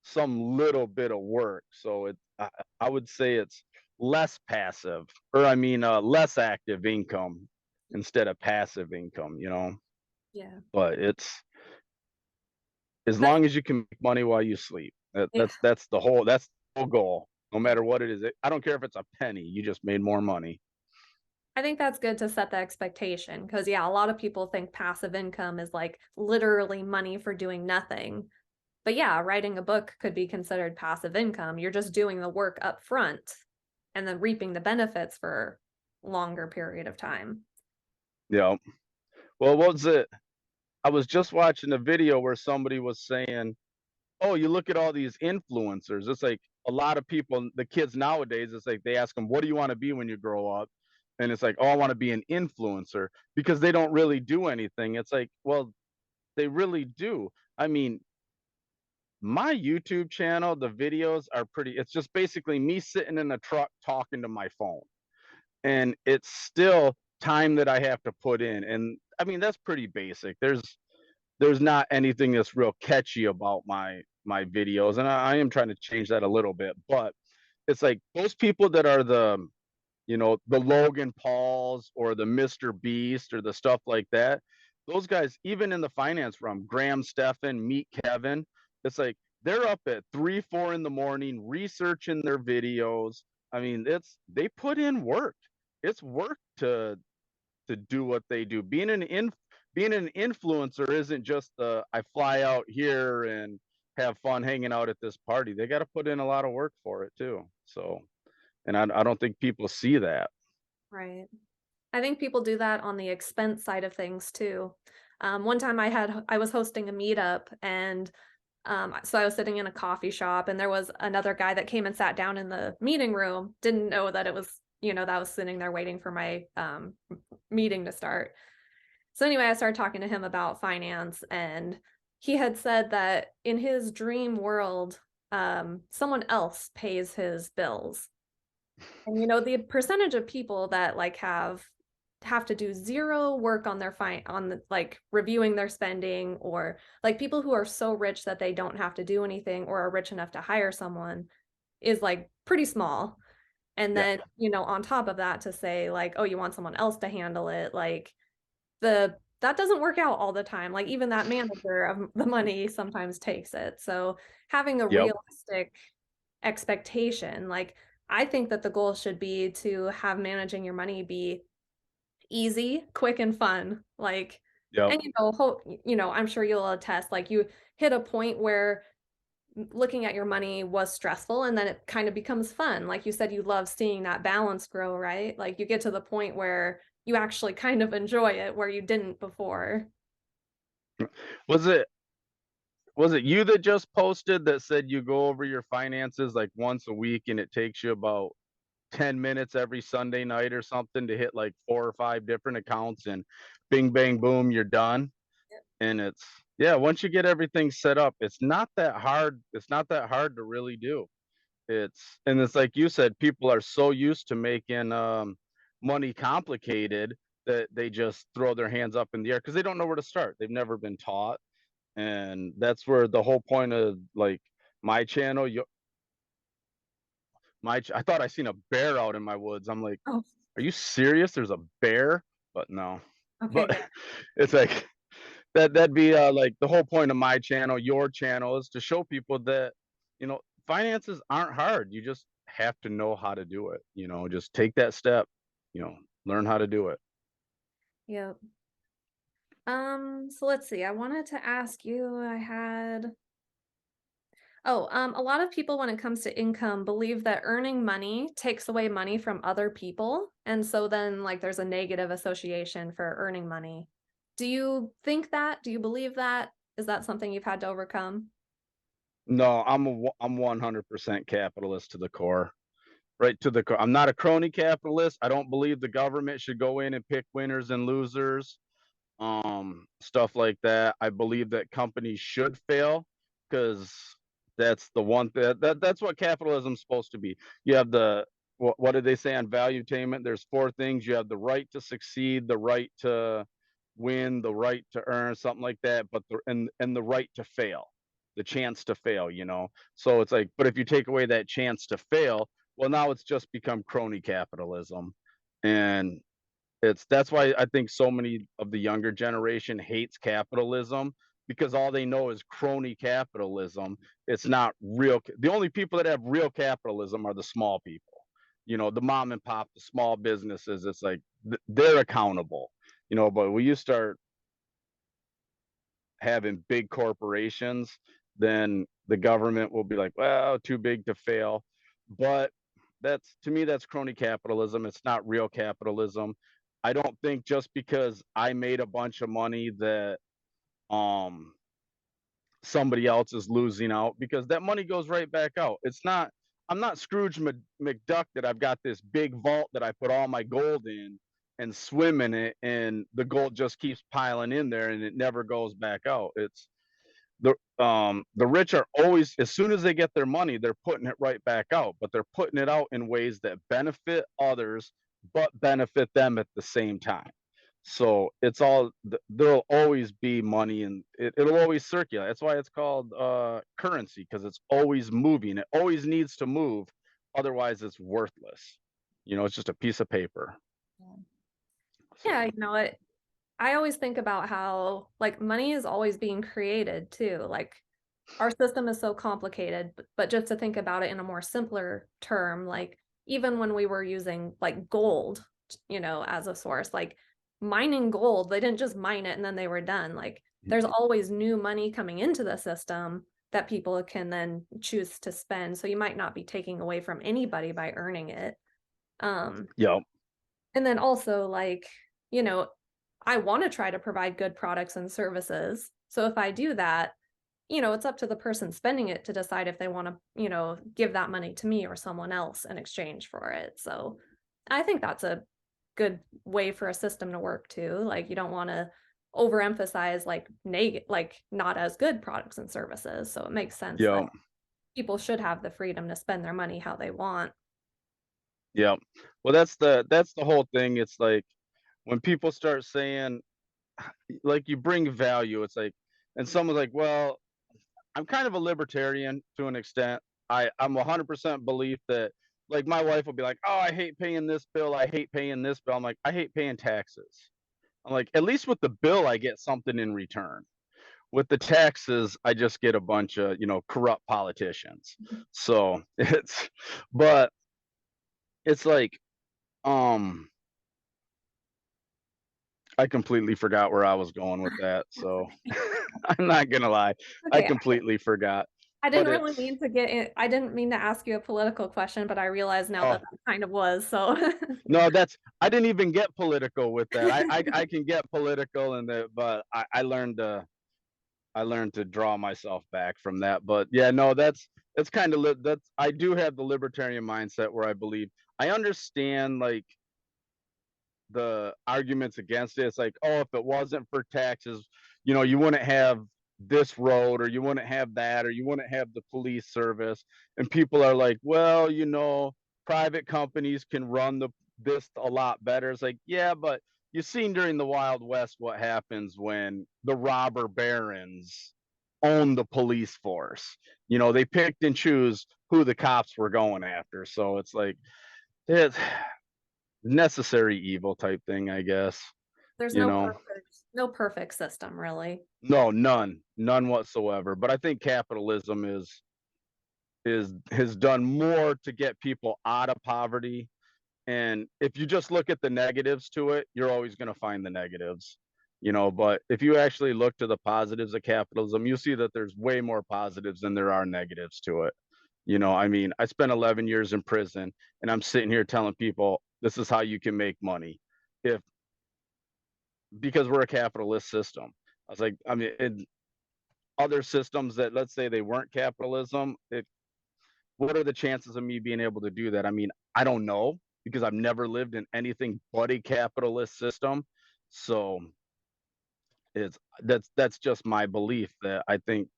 some little bit of work. So I would say it's less passive, or I mean, less active income instead of passive income. Yeah. But it's, as I long as you can make money while you sleep. yeah, That's the whole goal. No yeah. matter what it is, I don't care if it's a penny. You just made more money. I think that's good to set the expectation because, yeah, a lot of people think passive income is like literally money for doing nothing. But yeah, writing a book could be considered passive income. You're just doing the work up front and then reaping the benefits for longer period of time. Yeah. Well, what was it? I was just watching a video where somebody was saying, "Oh, you look at all these influencers." It's like a lot of people, the kids nowadays, it's like they ask them, "What do you want to be when you grow up?" And it's like, "Oh, I want to be an influencer," because they don't really do anything. It's like, well, they really do. I mean, my YouTube channel, the videos are pretty, it's just basically me sitting in the truck talking to my phone. And it's still time that I have to put in. And I mean, that's pretty basic. There's not anything that's real catchy about my videos. And I am trying to change that a little bit. But it's like those people that are the Logan Pauls or the Mr. Beast or the stuff like that. Those guys, even in the finance realm, Graham Stephan, Meet Kevin, it's like they're up at 3, 4 in the morning researching their videos. I mean, they put in work. It's work to do what they do. Being an influencer isn't just the I fly out here and have fun hanging out at this party. They got to put in a lot of work for it too. So, and I don't think people see that. Right. I think people do that on the expense side of things too. One time I was hosting a meetup and so I was sitting in a coffee shop and there was another guy that came and sat down in the meeting room, didn't know that it was, that I was sitting there waiting for my meeting to start. So anyway, I started talking to him about finance and he had said that in his dream world, someone else pays his bills. And the percentage of people that like have to do zero work on their like reviewing their spending, or like people who are so rich that they don't have to do anything or are rich enough to hire someone is like pretty small. And Yeah. then, on top of that to say like, oh, you want someone else to handle it, like that doesn't work out all the time. Like even that manager of the money sometimes takes it. So having a Yep. realistic expectation, like I think that the goal should be to have managing your money be easy, quick, and fun. Like, Yep. and I'm sure you'll attest, like you hit a point where looking at your money was stressful and then it kind of becomes fun. Like you said, you love seeing that balance grow, right? Like you get to the point where you actually kind of enjoy it where you didn't before. Was it was it you that just posted that said you go over your finances like once a week and it takes you about 10 minutes every Sunday night or something to hit like 4 or 5 different accounts, and bing bang boom, you're done? And it's, yeah, once you get everything set up, it's not that hard. It's not that hard to really do. It's like you said, people are so used to making money complicated that they just throw their hands up in the air because they don't know where to start. They've never been taught. And that's where the whole point of like my channel, I thought I seen a bear out in my woods. I'm like, Oh, are you serious? There's a bear? But no. okay, But good. it's like that'd be like the whole point of my channel, your channel, is to show people that, finances aren't hard. You just have to know how to do it. Just take that step, learn how to do it. Yep. So let's see. I wanted to ask you, a lot of people when it comes to income believe that earning money takes away money from other people. And so then like there's a negative association for earning money. Do you think that? Do you believe that? Is that something you've had to overcome? No, I'm 100% capitalist to the core. Right to the core. I'm not a crony capitalist. I don't believe the government should go in and pick winners and losers. Stuff like that. I believe that companies should fail because that's the one that's what capitalism's supposed to be. You have what did they say on value attainment? There's four things. You have the right to succeed, the right to win, the right to earn, something like that, but and the right to fail, the chance to fail. So it's like, but if you take away that chance to fail, well, now it's just become crony capitalism. And that's why I think so many of the younger generation hates capitalism, because all they know is crony capitalism. It's not real. The only people that have real capitalism are the small people. The mom and pop, the small businesses. It's like they're accountable. But when you start having big corporations, then the government will be like, well, too big to fail. But that's, to me, that's crony capitalism. It's not real capitalism. I don't think just because I made a bunch of money that um somebody else is losing out, because that money goes right back out. I'm not Scrooge McDuck that I've got this big vault that I put all my gold in and swim in it, and the gold just keeps piling in there and it never goes back out. It's the rich are always, as soon as they get their money, they're putting it right back out, but they're putting it out in ways that benefit others but benefit them at the same time. So there'll always be money, and it'll always circulate. That's why it's called currency, because it's always moving. It always needs to move, otherwise it's worthless. It's just a piece of paper. Yeah, So I always think about how like money is always being created too. Like our system is so complicated, but just to think about it in a more simpler term, like even when we were using like gold, as a source, like mining gold, they didn't just mine it and then they were done. Like there's always new money coming into the system that people can then choose to spend. So you might not be taking away from anybody by earning it. Um, yeah, and then also like, you know, I want to try to provide good products and services. So if I do that, it's up to the person spending it to decide if they want to, give that money to me or someone else in exchange for it. So I think that's a good way for a system to work too. Like you don't want to overemphasize like like not as good products and services. So it makes sense that yeah, people should have the freedom to spend their money how they want. yeah. Well, that's the whole thing. It's like when people start saying, like, you bring value, it's like, and someone's like, well, I'm kind of a libertarian to an extent. I'm 100% belief that, like, my wife will be like, oh, I hate paying this bill, I hate paying this bill. I'm like, I hate paying taxes. I'm like, at least with the bill I get something in return. With the taxes, I just get a bunch of, corrupt politicians. So but it's like, um I completely forgot where I was going with that. So I'm not gonna lie, I Okay, completely forgot. I But didn't really it's mean to get in, I didn't mean to ask you a political question, but I realize now oh that that kind of was, so no, I didn't even get political with that. I can get political, but I learned to draw myself back from that. But yeah, no, that's kind of that's I do have the libertarian mindset where I believe I understand, like, the arguments against it. It's like, oh, if it wasn't for taxes, you wouldn't have this road, or you wouldn't have that, or you wouldn't have the police service. And people are like, well, private companies can run this a lot better. It's like, yeah, but you've seen during the Wild West what happens when the robber barons own the police force. They picked and choose who the cops were going after. So it's like it's necessary evil type thing, I guess. There's You know, no perfect system really. no, none whatsoever. But I think capitalism has done more to get people out of poverty. And if you just look at the negatives to it, you're always going to find the negatives. But if you actually look to the positives of capitalism, you see that there's way more positives than there are negatives to it. I mean, I spent 11 years in prison, and I'm sitting here telling people this is how you can make money. If Because we're a capitalist system. I was like, I mean, in other systems that, let's say, they weren't capitalism, what are the chances of me being able to do that? I mean, I don't know, because I've never lived in anything but a capitalist system. So that's just my belief, that I think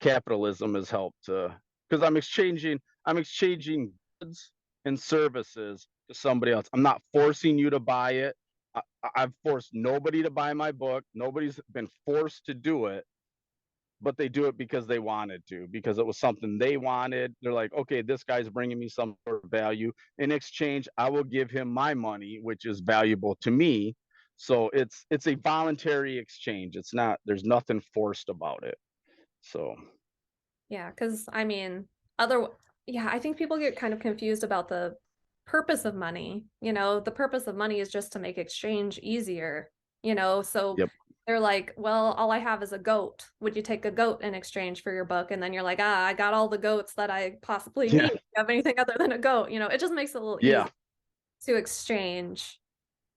capitalism has helped to, because I'm exchanging goods and services to somebody else. I'm not forcing you to buy it. I've forced nobody to buy my book. Nobody's been forced to do it, but they do it because they wanted to, because it was something they wanted. They're like, okay, this guy's bringing me some sort of value. In exchange, I will give him my money, which is valuable to me. So it's a voluntary exchange. It's not, there's nothing forced about it. So Yeah, because I mean, other, yeah, I think people get kind of confused about the purpose of money. The purpose of money is just to make exchange easier. So yep. they're like, well, all I have is a goat. Would you take a goat in exchange for your book? And then you're like, I got all the goats that I possibly need. Yeah. Do you have anything other than a goat? It just makes it a little easy Yeah. to exchange,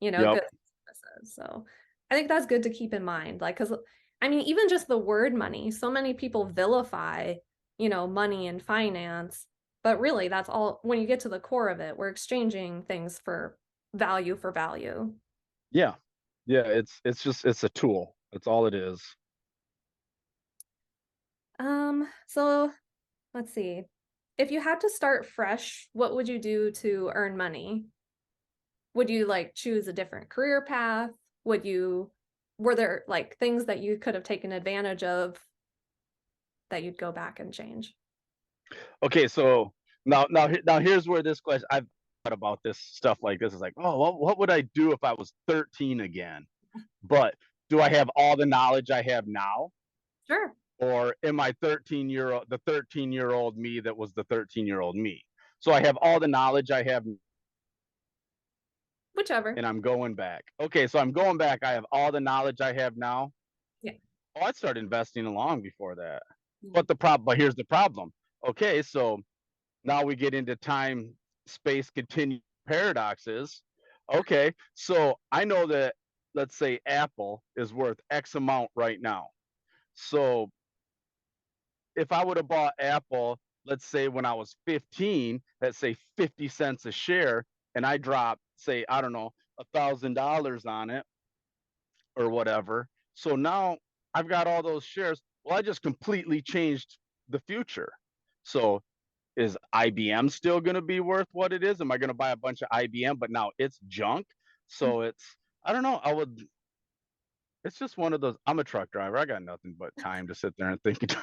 Yep. goods and services. So I think that's good to keep in mind. Like, because I mean, even just the word money, so many people vilify, money and finance, but really that's all, when you get to the core of it, we're exchanging things for value. Yeah. Yeah. It's a tool. That's all it is. So let's see. If you had to start fresh, what would you do to earn money? Would you like choose a different career path? Were there like things that you could have taken advantage of that you'd go back and change? Okay. So now here's where this question, I've thought about this stuff like this. Is like, oh, what would I do if I was 13 again? But do I have all the knowledge I have now? Sure. Or am I 13-year old me that was the 13-year-old me? So I have all the knowledge I have, Whichever. and I'm going back. Okay, so I'm going back. I have all the knowledge I have now. Yeah. Oh, I'd start investing long before that. Mhm. But here's the problem. Okay, so now we get into time, space, continuum paradoxes. Okay, so I know that, let's say, Apple is worth X amount right now. So if I would have bought Apple, let's say when I was 15, let's say 50 cents a share, and I dropped, say, I don't know, $1,000 on it or whatever. So now I've got all those shares. Well, I just completely changed the future. So is IBM still going to be worth what it is? Am I going to buy a bunch of IBM, but now it's junk? So I don't know. It's just one of those. I'm a truck driver. I got nothing but time to sit there and think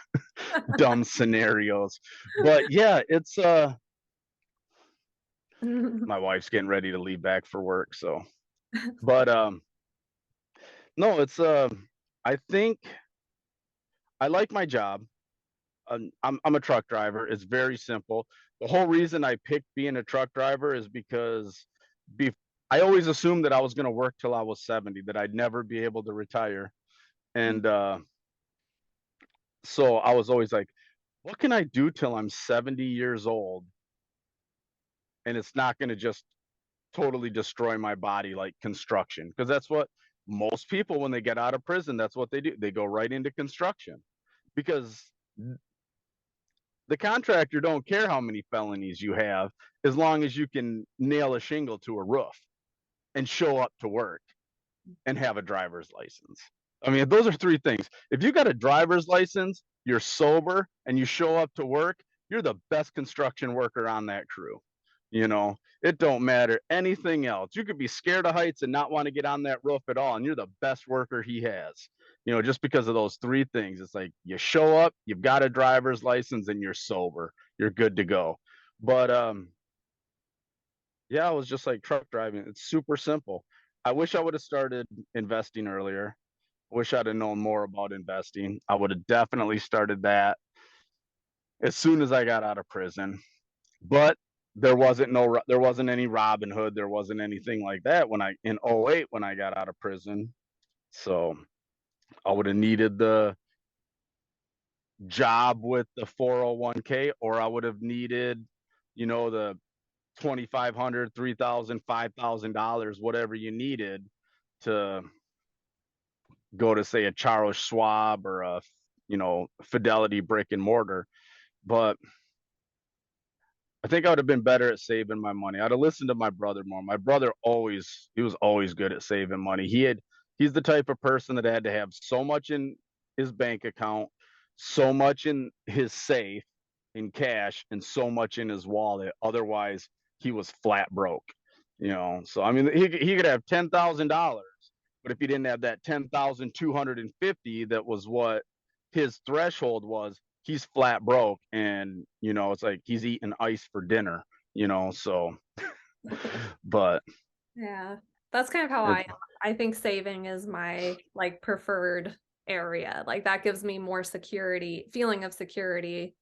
dumb scenarios. But yeah, it's my wife's getting ready to leave back for work, so but no, it's I think I like my job. I'm a truck driver. It's very simple. The whole reason I picked being a truck driver is because be I always assumed that I was going to work till I was 70, that I'd never be able to retire. And so I was always like, what can I do till I'm 70 years old and it's not going to just totally destroy my body like construction? Because that's what most people, when they get out of prison, that's what they do. They go right into construction, because the contractor don't care how many felonies you have, as long as you can nail a shingle to a roof and show up to work and have a driver's license. I mean, those are three things. If you got a driver's license, you're sober, and you show up to work, you're the best construction worker on that crew. It don't matter anything else. You could be scared of heights and not want to get on that roof at all, and you're the best worker he has. just because of those three things. It's like you show up, you've got a driver's license, and you're sober. You're good to go. But yeah, I was just like truck driving. It's super simple. I wish I would have started investing earlier. Wish I'd have known more about investing. I would have definitely started that as soon as I got out of prison. But there wasn't any Robin Hood, there wasn't anything like that when I in '08 when I got out of prison. So I would have needed the job with the 401k, or I would have needed, the 2,500, 3,000, $5,000, whatever you needed to go to, say, a Charles Schwab or a Fidelity brick and mortar. But I think I would have been better at saving my money. I'd have listened to my brother more. My brother he was always good at saving money. He's the type of person that had to have so much in his bank account, so much in his safe in cash, and so much in his wallet. Otherwise, he was flat broke. So I mean, he could have $10,000, but if he didn't have that 10,250, that was what his threshold was, he's flat broke. And it's like he's eating ice for dinner. So but Yeah. That's kind of how it, I am. I think saving is my like preferred area. Like that gives me more security, feeling of security.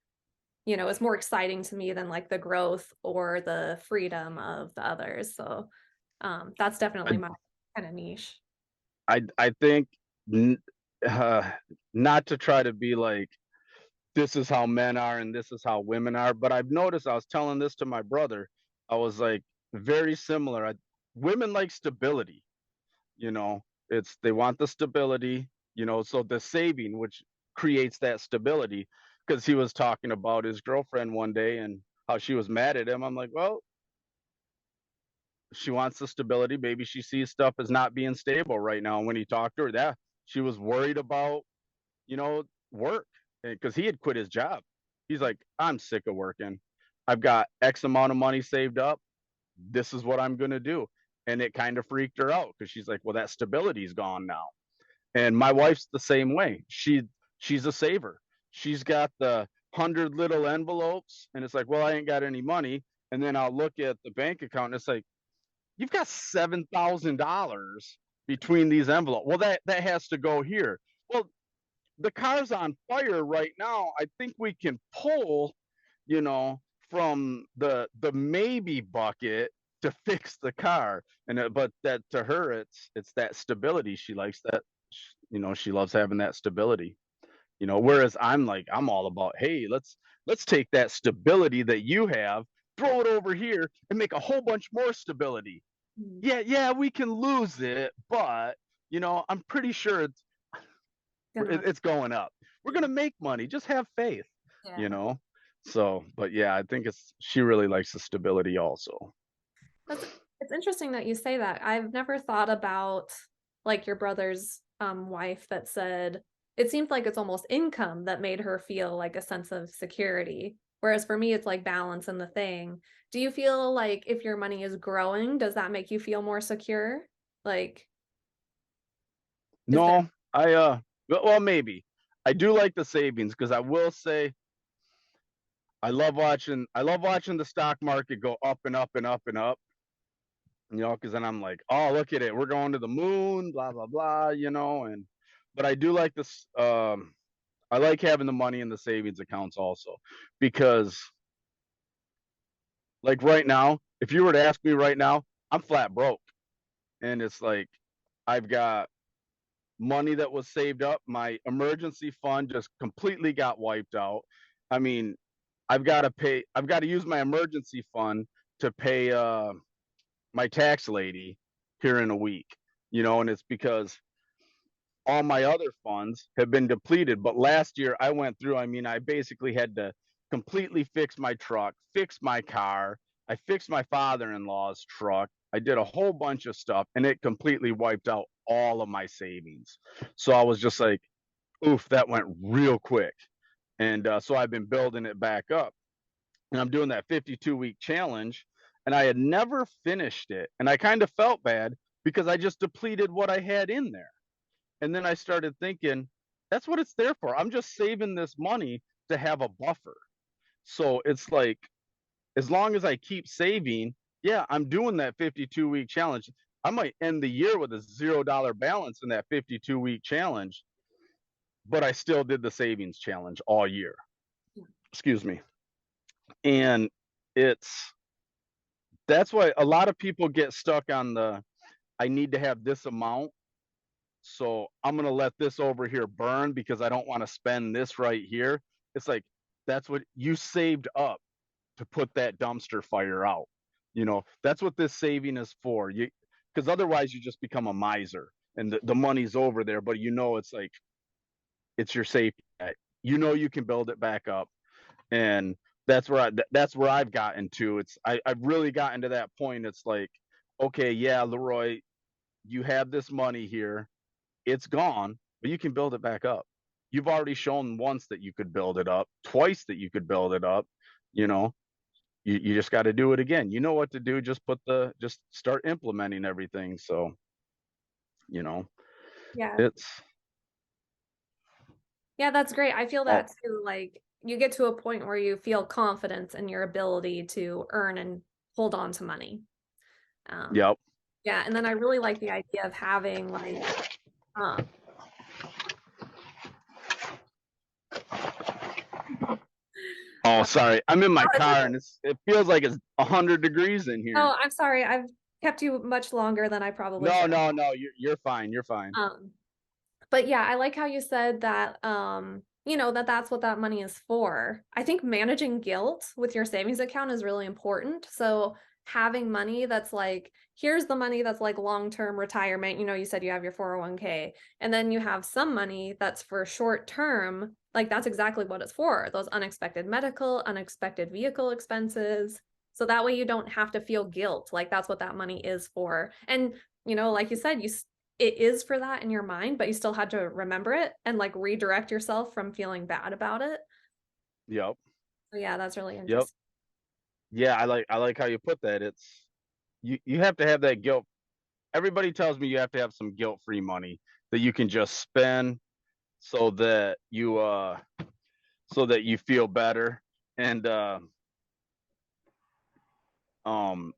It's more exciting to me than like the growth or the freedom of the others. So that's I definitely my kind of niche. I think uh, not to try to be like this is how men are and this is how women are, but I've noticed, I was telling this to my brother, I was like, very similar. Women like stability. you know it's they want the stability, so the saving, which creates that stability. Because he was talking about his girlfriend one day and how she was mad at him. I'm like, well, she wants the stability. Maybe she sees stuff as not being stable right now. And when he talked to her, that she was worried about, work, because he had quit his job. He's like, I'm sick of working. I've got X amount of money saved up. This is what I'm going to do. And it kind of freaked her out because she's like, well, that stability's gone now. And my wife's the same way. She's a saver. She's got the 100 little envelopes, and it's like, well, I ain't got any money. And then I'll look at the bank account, and it's like, you've got $7,000 between these envelopes. Well, that has to go here. Well, the car's on fire right now. I think we can pull, you know, from the maybe bucket to fix the car. But that, to her, it's that stability. She likes that. She loves having that stability. Whereas I'm all about, hey, let's take that stability that you have, throw it over here, and make a whole bunch more stability. Mm. Yeah, we can lose it, but I'm pretty sure Gonna, it's going up. We're yeah. gonna make money. Just have faith, you Yeah. know. So, but yeah, I think she really likes the stability also. That's it's interesting that you say that. I've never thought about like your brother's wife that said it seemed like it's almost income that made her feel like a sense of security. Whereas for me, it's like balance in the thing. Do you feel like if your money is growing, does that make you feel more secure? Like, is there? No, well, maybe I do like the savings, because I will say I love watching the stock market go up and up and up and up. Because then I'm like, oh, look at it, we're going to the moon, blah blah blah. And but I do like this. I like having the money in the savings accounts also, because like right now, if you were to ask me right now, I'm flat broke. And it's like I've got money that was saved up. My emergency fund just completely got wiped out. I mean, I've got to use my emergency fund to pay my tax lady here in a week. And it's because all my other funds have been depleted. But last year I went through, I mean, I basically had to completely fix my truck, fix my car. I fixed my father-in-law's truck. I did a whole bunch of stuff, and it completely wiped out all of my savings. So I was just like, oof, that went real quick. And so I've been building it back up. And I'm doing that 52-week challenge. And I had never finished it. And I kind of felt bad because I just depleted what I had in there. And then I started thinking, that's what it's there for. I'm just saving this money to have a buffer. So it's like, as long as I keep saving, yeah, I'm doing that 52-week challenge. I might end the year with a $0 balance in that 52-week challenge, but I still did the savings challenge all year. Excuse me. And it's that's why a lot of people get stuck on the I need to have this amount. So I'm going to let this over here burn because I don't want to spend this right here. It's like that's what you saved up to put that dumpster fire out. That's what this saving is for. Because otherwise you just become a miser and the money's over there, but it's like it's your safety net. You can build it back up. And that's where I've gotten to. I've really gotten to that point. It's like, okay, yeah, Leroy, you have this money here. It's gone, but you can build it back up. You've already shown once that you could build it up, twice that you could build it up. You know, you just got to do it again. You know what to do. Just start implementing everything. So, you know, Yeah. it's Yeah, that's great. I feel oh, that too. Like you get to a point where you feel confidence in your ability to earn and hold on to money. Um, yep. yeah, and then I really like the idea of having like um Oh, uh, sorry. I'm in my oh, it's car okay. and it feels like it's 100 degrees in here. Oh, I'm sorry. I've kept you much longer than I probably No, should. no, no. You're fine. You're fine. Um, but yeah, I like how you said that that's what that money is for. I think managing guilt with your savings account is really important. So having money that's like, here's the money that's like long-term retirement. You said you have your 401k, and then you have some money that's for short term. Like that's exactly what it's for. Those unexpected medical, unexpected vehicle expenses. So that way you don't have to feel guilt. Like that's what that money is for. And like you said, it is for that in your mind, but you still had to remember it and like redirect yourself from feeling bad about it. Yep. So yeah, that's really Yep. interesting. Yeah, I like how you put that. It's you have to have that guilt. Everybody tells me you have to have some guilt-free money that you can just spend so that you feel better and um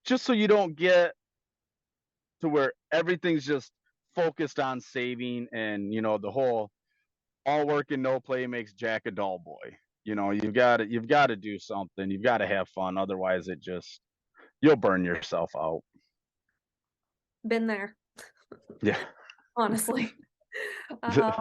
just so you don't get to where everything's just focused on saving and the whole all work and no play makes Jack a dull boy. You've got to do something. You've got to have fun. Otherwise you'll burn yourself out. Been there, Yeah. honestly. Uh,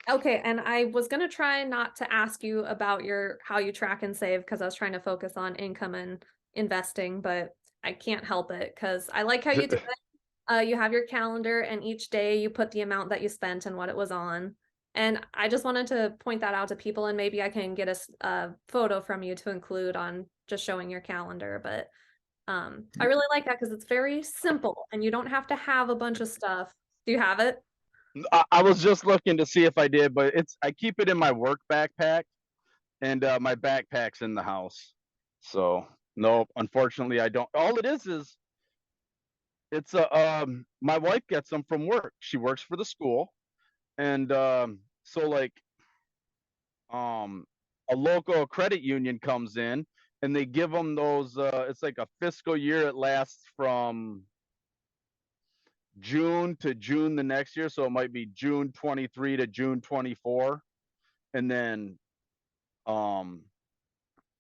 okay, and I was gonna try not to ask you about your how you track and save because I was trying to focus on income and investing, but I can't help it because I like how you do it. You have your calendar, and each day you put the amount that you spent and what it was on. And I just wanted to point that out to people, and maybe I can get a photo from you to include on just showing your calendar. But I really like that because it's very simple, and you don't have to have a bunch of stuff. Do you have it? I was just looking to see if I did, but I keep it in my work backpack, and my backpack's in the house. So no, unfortunately, I don't. All it is it's a my wife gets them from work. She works for the school, and so like um a local credit union comes in and they give them those. It's like a fiscal year. It lasts from June to June the next year, so it might be June 23 to June 24, and um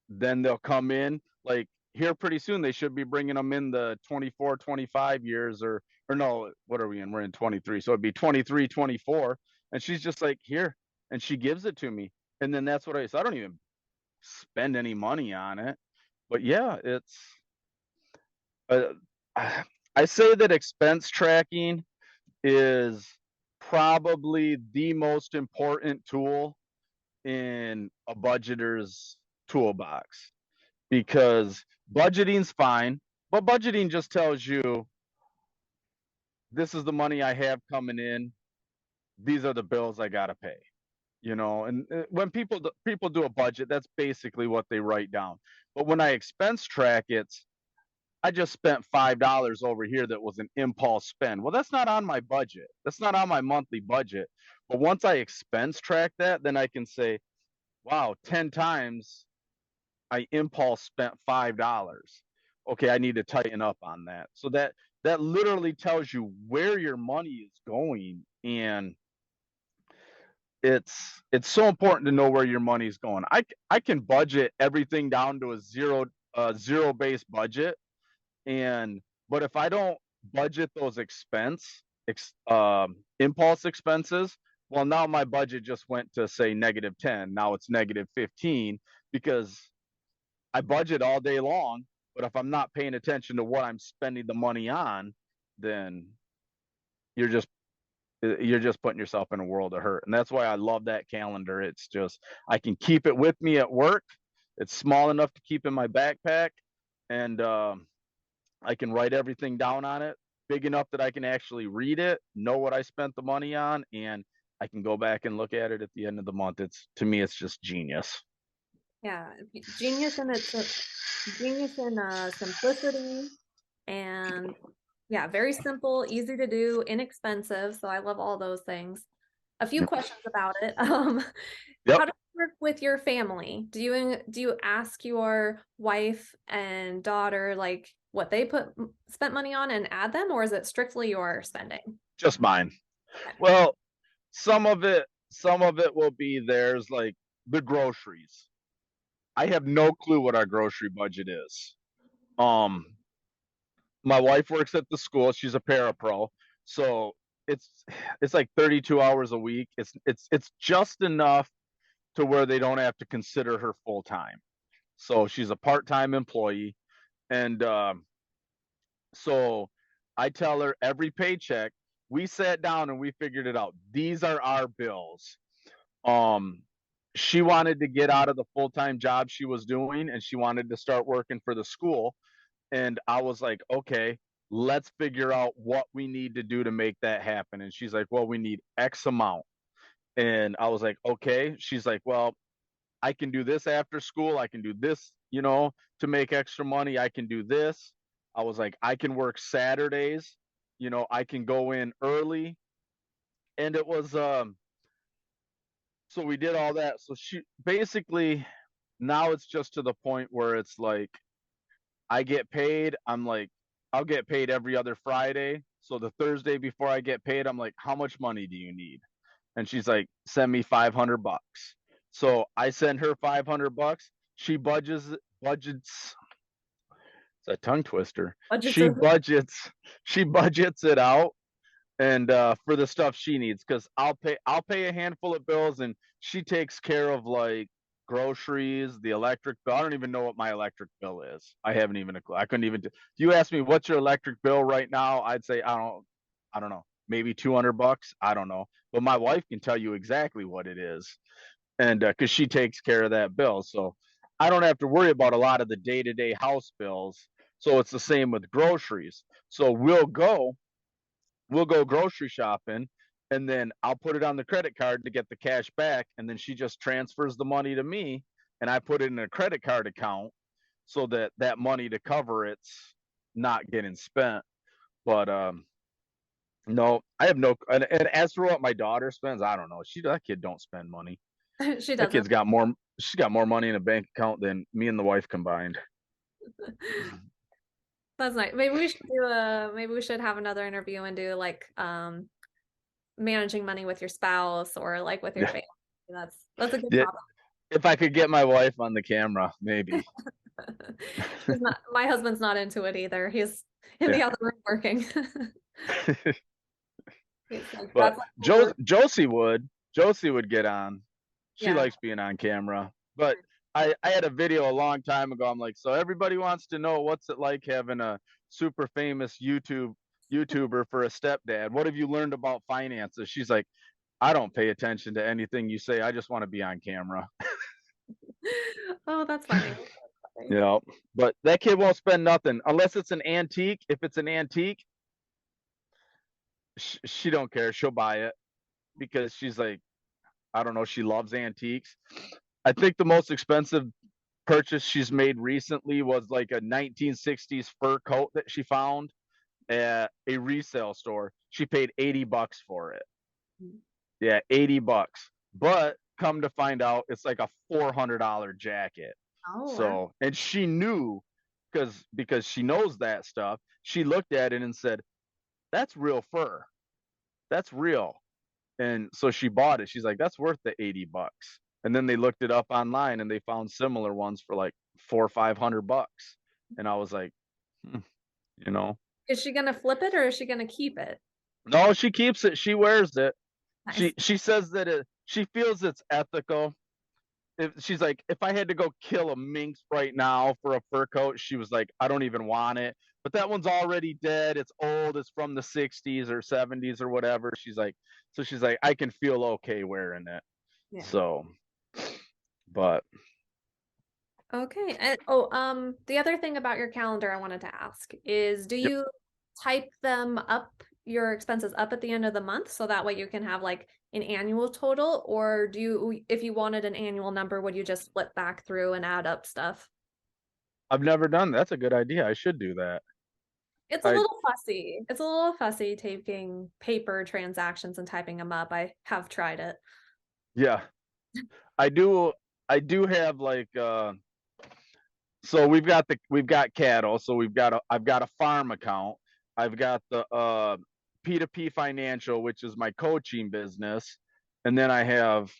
then they'll come in like here pretty soon. They should be bringing them in the 24, 25 years, or no, what are we in? We're in 23, so it'd be 23, 24. And she's just like, here, and she gives it to me, and then that's what I don't even spend any money on it. But yeah, it's uh, I say that expense tracking is probably the most important tool in a budgeter's toolbox, because budgeting's fine, but budgeting just tells you this is the money I have coming in, these are the bills I got to pay. And when people do a budget, that's basically what they write down. But when I expense track it, I just spent $5 over here that was an impulse spend. Well, that's not on my budget. That's not on my monthly budget. But once I expense track that, then I can say, wow, 10 times I impulse spent $5. Okay, I need to tighten up on that. So that literally tells you where your money is going, and it's so important to know where your money is going. I can budget everything down to a zero based budget, and but if I don't budget those impulse expenses, well, now my budget just went to say -10. Now it's -15 because I budget all day long, but if I'm not paying attention to what I'm spending the money on, then you're just you're just putting yourself in a world of hurt. And that's why I love that calendar. It's just I can keep it with me at work. It's small enough to keep in my backpack, and I can write everything down on it, big enough that I can actually read it, know what I spent the money on, and I can go back and look at it at the end of the month. It's to me, it's just genius. Yeah, genius in its genius in simplicity, and yeah, very simple, easy to do, inexpensive. So I love all those things. A few Yep. questions about it. Yep. How do you work with your family? Do you ask your wife and daughter like what they spent money on and add them, or is it strictly your spending? Just mine. Okay. Well, some of it will be theirs, like the groceries. I have no clue what our grocery budget is. Um, my wife works at the school. She's a parapro, so it's it's like 32 hours a week. It's just enough to where they don't have to consider her full time. So she's a part-time employee, and so I tell her every paycheck. We sat down and we figured it out. These are our bills. Um, she wanted to get out of the full-time job she was doing, and she wanted to start working for the school. And I was like, okay, let's figure out what we need to do to make that happen. And she's like, well, we need X amount. And I was like, okay. She's like, well, I can do this after school. I can do this, to make extra money. I can do this. I was like, I can work Saturdays. I can go in early. And it was, so we did all that. So she basically, now it's just to the point where it's like, I get paid. I'm like, I'll get paid every other Friday. So the Thursday before I get paid, I'm like, how much money do you need? And she's like, send me $500. So I send her $500. She budgets. It's a tongue twister. Budgets She are budgets, she budgets it out, and for the stuff she needs, because I'll pay a handful of bills, and she takes care of like groceries, the electric bill. I don't even know what my electric bill is. I haven't even a clue. I couldn't even. If you ask me what's your electric bill right now, I'd say I don't know, maybe $200. I don't know, but my wife can tell you exactly what it is, and because she takes care of that bill, so I don't have to worry about a lot of the day to day house bills. So it's the same with groceries. So we'll go grocery shopping, and then I'll put it on the credit card to get the cash back, and then she just transfers the money to me, and I put it in a credit card account so that that money to cover it's not getting spent. But no, I have no. And as for what my daughter spends, I don't know. That kid don't spend money. she That doesn't. kid's got more. She's got more money in a bank account than me and the wife combined. That's nice. Maybe we should have another interview and do like managing money with your spouse or like with your Yeah, family. That's a good yeah. topic. If I could get my wife on the camera, maybe. My husband's not into it either. He's in Yeah. the other room working. He's like, But that's like my work. Josie would get on. She Yeah. likes being on camera. But I had a video a long time ago. I'm like, so everybody wants to know what's it like having a super famous YouTuber for a stepdad. What have you learned about finances? She's like, I don't pay attention to anything you say. I just want to be on camera. Oh, that's funny. But that kid won't spend nothing unless it's an antique. If it's an antique, she don't care. She'll buy it because she's like, I don't know, she loves antiques. I think the most expensive purchase she's made recently was like a 1960s fur coat that she found at a resale store. She paid $80 for it. Yeah, $80. But come to find out, it's like a $400 jacket. Oh, wow. So, and she knew because she knows that stuff. She looked at it and said, "That's real fur. That's real." And so she bought it. She's like, "That's worth the $80." And then they looked it up online and they found similar ones for like 400 or 500 bucks. And I was like, hmm, you know, Is she gonna flip it or is she gonna keep it? no, she keeps it. She wears it. Nice. She says that she feels it's ethical. She's like, if I had to go kill a minx right now for a fur coat, she was like, I don't even want it. But that one's already dead. It's old. It's from the 60s or 70s or whatever. She's like, I can feel okay wearing it. Yeah. So, but Okay. And the other thing about your calendar I wanted to ask is do yep, you type them up, your expenses up at the end of the month so that way you can have like an annual total, or do you, if you wanted an annual number, would you just flip back through and add up stuff? I've never done that. That's a good idea. I should do that. It's a I little fussy. It's a little fussy taking paper transactions and typing them up. I have tried it. yeah, I do. I do have like so we've got cattle. So I've got a farm account. I've got the P2P financial, which is my coaching business, and then I have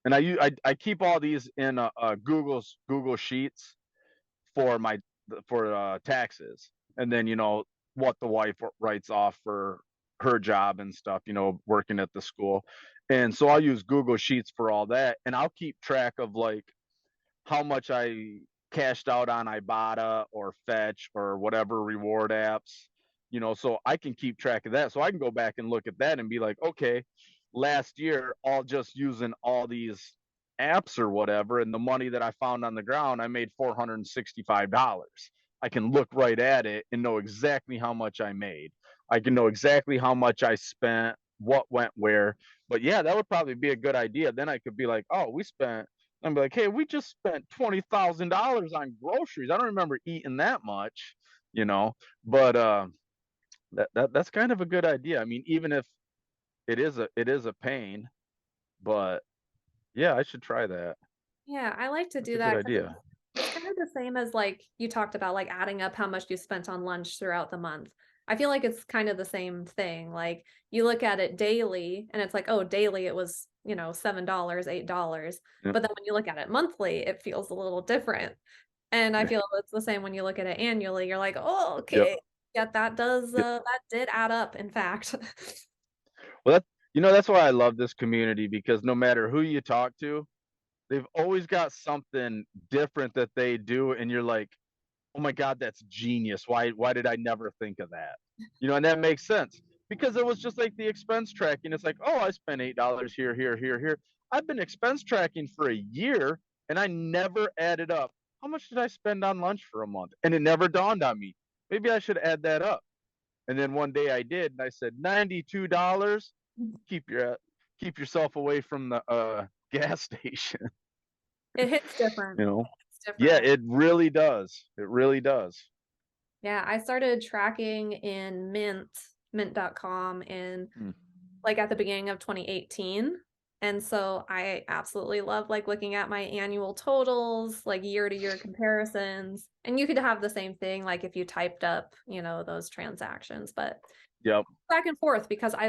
and I keep all these in Google Sheets for my for taxes, and then what the wife writes off for her job and stuff, working at the school, and so I'll use Google Sheets for all that, and I'll keep track of like how much I cashed out on Ibotta or Fetch or whatever reward apps, so I can keep track of that. So I can go back and look at that and be like, okay, last year, all just using all these apps or whatever, and the money that I found on the ground, I made $465. I can look right at it and know exactly how much I made. I can know exactly how much I spent, what went where. But yeah, that would probably be a good idea. Then I could be like, oh, we spent I'm like, hey, we just spent $20,000 on groceries. I don't remember eating that much, you know. But that's kind of a good idea. I mean, even if it is a pain, but yeah, I should try that. Yeah, I like to That's do a good that because idea. it's kind of the same as like you talked about, like adding up how much you spent on lunch throughout the month. I feel like it's kind of the same thing. Like you look at it daily and it's like, oh, daily it was, $7, $8. Yep. But then when you look at it monthly, it feels a little different. And I Yeah. feel it's the same when you look at it annually. You're like, oh, Yep. okay. Yeah, Yep. that did add up, in fact. Well, that's why I love this community, because no matter who you talk to, they've always got something different that they do, and you're like, oh my god, that's genius. Why did I never think of that? And that makes sense, because it was just like the expense tracking. It's like, oh, I spent $8 here, here, here, here. I've been expense tracking for a year, and I never added up how much did I spend on lunch for a month, and it never dawned on me, maybe I should add that up. And then one day I did, and I said, $92. keep your keep yourself away from the gas station. It hits different. you know It's yeah, different. it really does. It really does. Yeah, I started tracking in mint.com in Hmm. like at the beginning of 2018. And so I absolutely love like looking at my annual totals, like year to year comparisons. And you could have the same thing like if you typed up, those transactions, but Yep. back and forth because I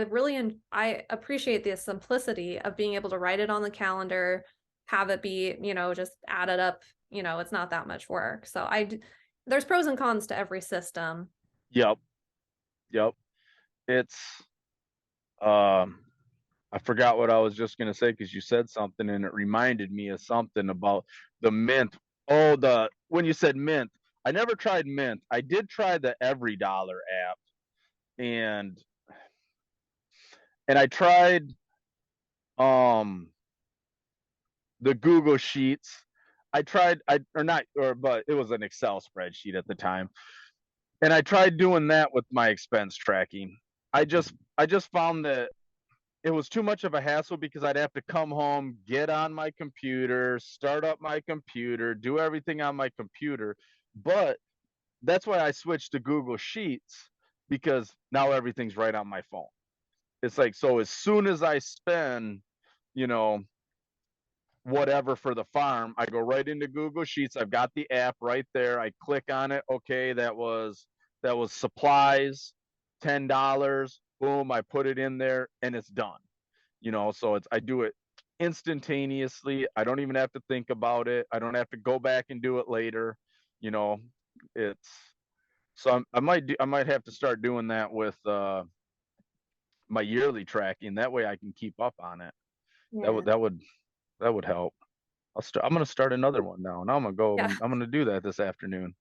appreciate the simplicity of being able to write it on the calendar, have it be, just add it up, it's not that much work. So there's pros and cons to every system. Yep. Yep. It's um I forgot what I was just gonna say, because you said something and it reminded me of something about the Mint. Oh, the when you said Mint, I never tried Mint. I did try the Every Dollar app, and I tried um the Google Sheets. I tried I or not or but it was an Excel spreadsheet at the time. And I tried doing that with my expense tracking. I just found that it was too much of a hassle because I'd have to come home, get on my computer, start up my computer, do everything on my computer. But that's why I switched to Google Sheets, because now everything's right on my phone. It's like, so as soon as I spend, you know, whatever for the farm, I go right into Google Sheets. I've got the app right there. I click on it. Okay, that was supplies, $10. Boom, I put it in there and it's done. So I do it instantaneously. I don't even have to think about it. I don't have to go back and do it later. You know, it's so I might have to start doing that with my yearly tracking. That way I can keep up on it. That Yeah. would that would that would help. I'm gonna start another one now. Now I'm gonna go. Yeah. I'm gonna do that this afternoon.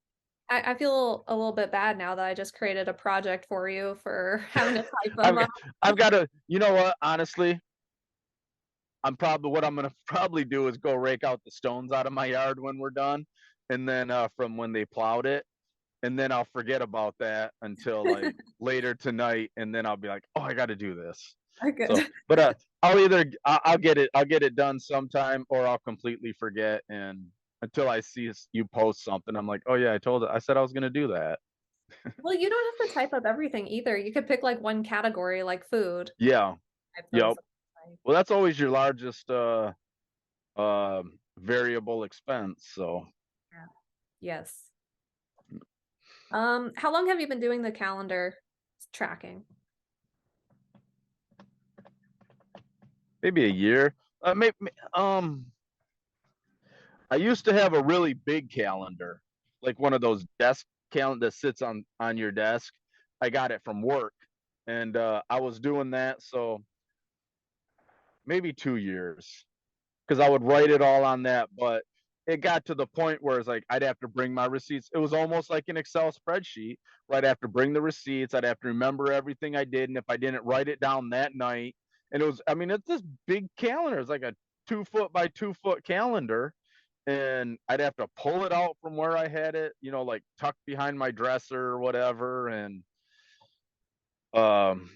I feel a little bit bad now that I just created a project for you for having to type I've them got, up. I've got to. You know what? Honestly, what I'm gonna probably do is go rake out the stones out of my yard when we're done, and then from when they plowed it, and then I'll forget about that until like later tonight, and then I'll be like, oh, I got to do this. So, Good. but I'll get it done sometime, or I'll completely forget, and until I see you post something, I'm like, oh yeah, I said I was gonna do that. Well, you don't have to type up everything either. You could pick like one category, like food, Yeah. type those Yep. up. Well, that's always your largest variable expense. So Yeah. Yes. How long have you been doing the calendar tracking? maybe a year. Maybe, I used to have a really big calendar, like one of those desk calendar that sits on your desk. I got it from work, and I was doing that, so maybe 2 years, because I would write it all on that. But it got to the point where it's like I'd have to bring my receipts. It was almost like an Excel spreadsheet, where I'd have to bring the receipts. I'd have to remember everything I did, and if I didn't write it down that night, and it was, I mean, it's this big calendar. It's like a 2 foot by 2 foot calendar, and I'd have to pull it out from where I had it, like tucked behind my dresser or whatever. And um,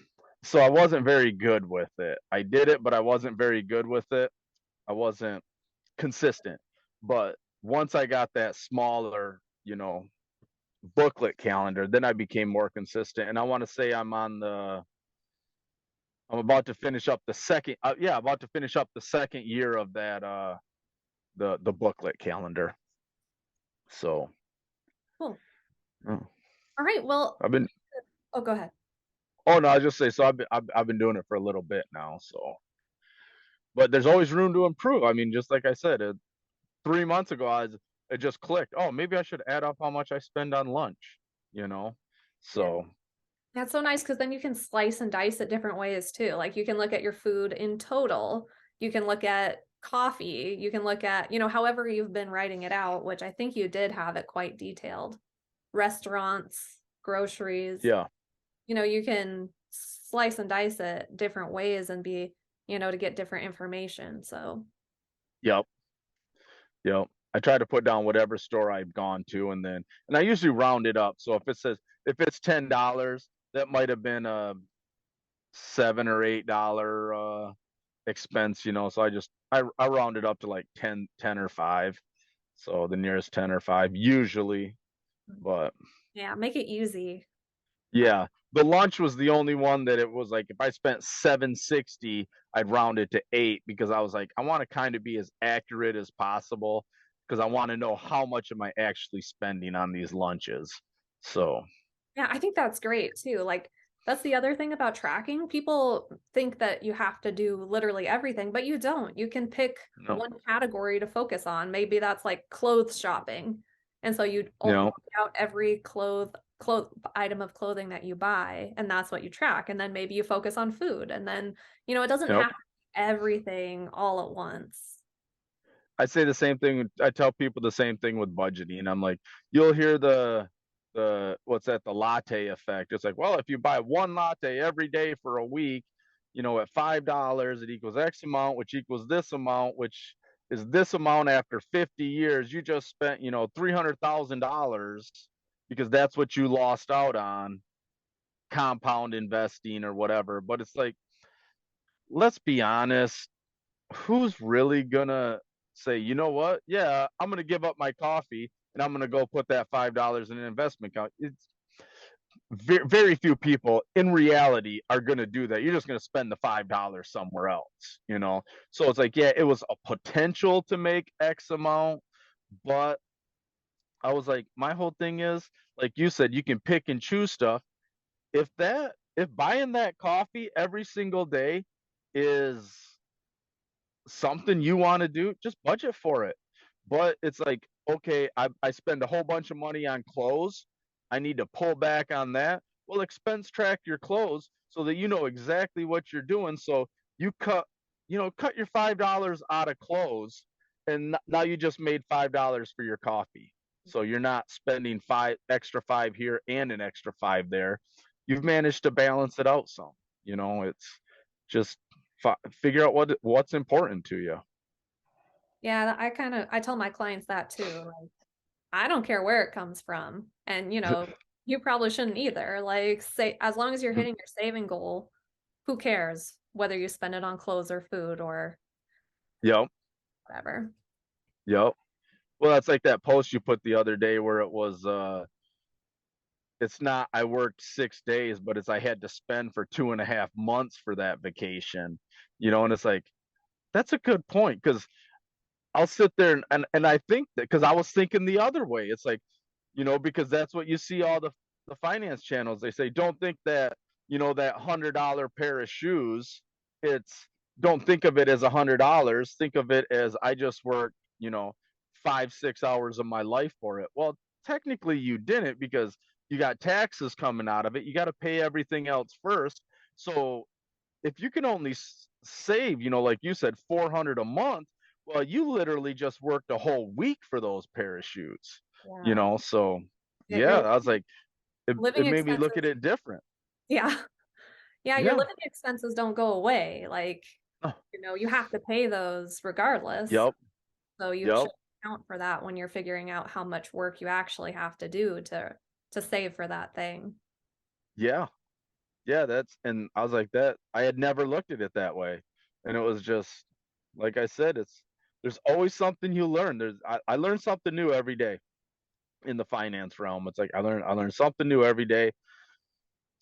so I wasn't very good with it. I did it, but I wasn't very good with it. I wasn't consistent. But once I got that smaller, booklet calendar, then I became more consistent. And I want to say I'm about to finish up the second, about to finish up the second year of that, the booklet calendar. So, Cool. oh, All right. Well, I've been, oh, go ahead. oh no, I just say, so I've been doing it for a little bit now. So, but there's always room to improve. I mean, just like I said, 3 months ago, it just clicked. Oh, maybe I should add up how much I spend on lunch, you know? Yeah. So, That's so nice because then you can slice and dice it different ways too. Like you can look at your food in total. You can look at coffee. You can look at, however you've been writing it out, which I think you did have it quite detailed. Restaurants, groceries, yeah, you can slice and dice it different ways and be, to get different information. So, yep, yep. I try to put down whatever store I've gone to, and I usually round it up. So if it's $10, that might have been a $7 or $8 expense, So I round it up to like 10 or 5. So the nearest 10 or 5 usually, but yeah, make it easy. yeah, the lunch was the only one that it was like if I spent 760, I'd round it to 8, because I was like, I want to kind of be as accurate as possible, because I want to know how much am I actually spending on these lunches. So, Yeah, I think that's great too. Like, that's the other thing about tracking. People think that you have to do literally everything, but you don't. You can pick no, one category to focus on. Maybe that's like clothes shopping. And so you no, mark out every cloth item of clothing that you buy, and that's what you track. And then maybe you focus on food. And then, it doesn't yep. have to be everything all at once. I say the same thing. I tell people the same thing with budgeting. I'm like, you'll hear the what's that, the latte effect. It's like, well, if you buy one latte every day for a week, at $5, it equals X amount, which equals this amount, which is this amount after 50 years. You just spent, $300,000, because that's what you lost out on compound investing or whatever. But it's like, let's be honest, who's really gonna say, you know what? Yeah, I'm gonna give up my coffee and I'm gonna go put that $5 in an investment account. It's very few people in reality are gonna do that. You're just gonna spend the $5 somewhere else, you know. So it's like, yeah, it was a potential to make X amount, but I was like, my whole thing is, like you said, you can pick and choose stuff. If buying that coffee every single day is something you want to do, just budget for it. But it's like, okay, I spend a whole bunch of money on clothes. I need to pull back on that. Well, expense track your clothes so that you know exactly what you're doing. So you cut your $5 out of clothes, and now you just made $5 for your coffee. So you're not spending five here and an extra five there. You've managed to balance it out some. It's just figure out what's important to you. Yeah, I tell my clients that too. Like, I don't care where it comes from. And you probably shouldn't either. Like, say as long as you're hitting your saving goal, who cares whether you spend it on clothes or food or Yep, whatever. yep. Well, that's like that post you put the other day where it was it's not I worked 6 days, but it's I had to spend for 2.5 months for that vacation. And it's like that's a good point because I'll sit there and I think that because I was thinking the other way. It's like, because that's what you see all the finance channels. They say, don't think that, that $100 pair of shoes, it's don't think of it as $100. Think of it as I just worked, 5, 6 hours of my life for it. Well, technically you didn't because you got taxes coming out of it. You got to pay everything else first. So if you can only save, like you said, 400 a month, well, you literally just worked a whole week for those pair of shoes, Yeah. so Yeah, yeah, I was like, it living made me look at expenses. it different. Yeah. Yeah, your Yeah. living expenses don't go away. Like, Oh, you have to pay those regardless. yep. So you Yep. should account for that when you're figuring out how much work you actually have to do to save for that thing. Yeah. Yeah. And I was like, that I had never looked at it that way. And it was just, like I said, there's always something you learn. I learn something new every day in the finance realm. It's like I learn something new every day,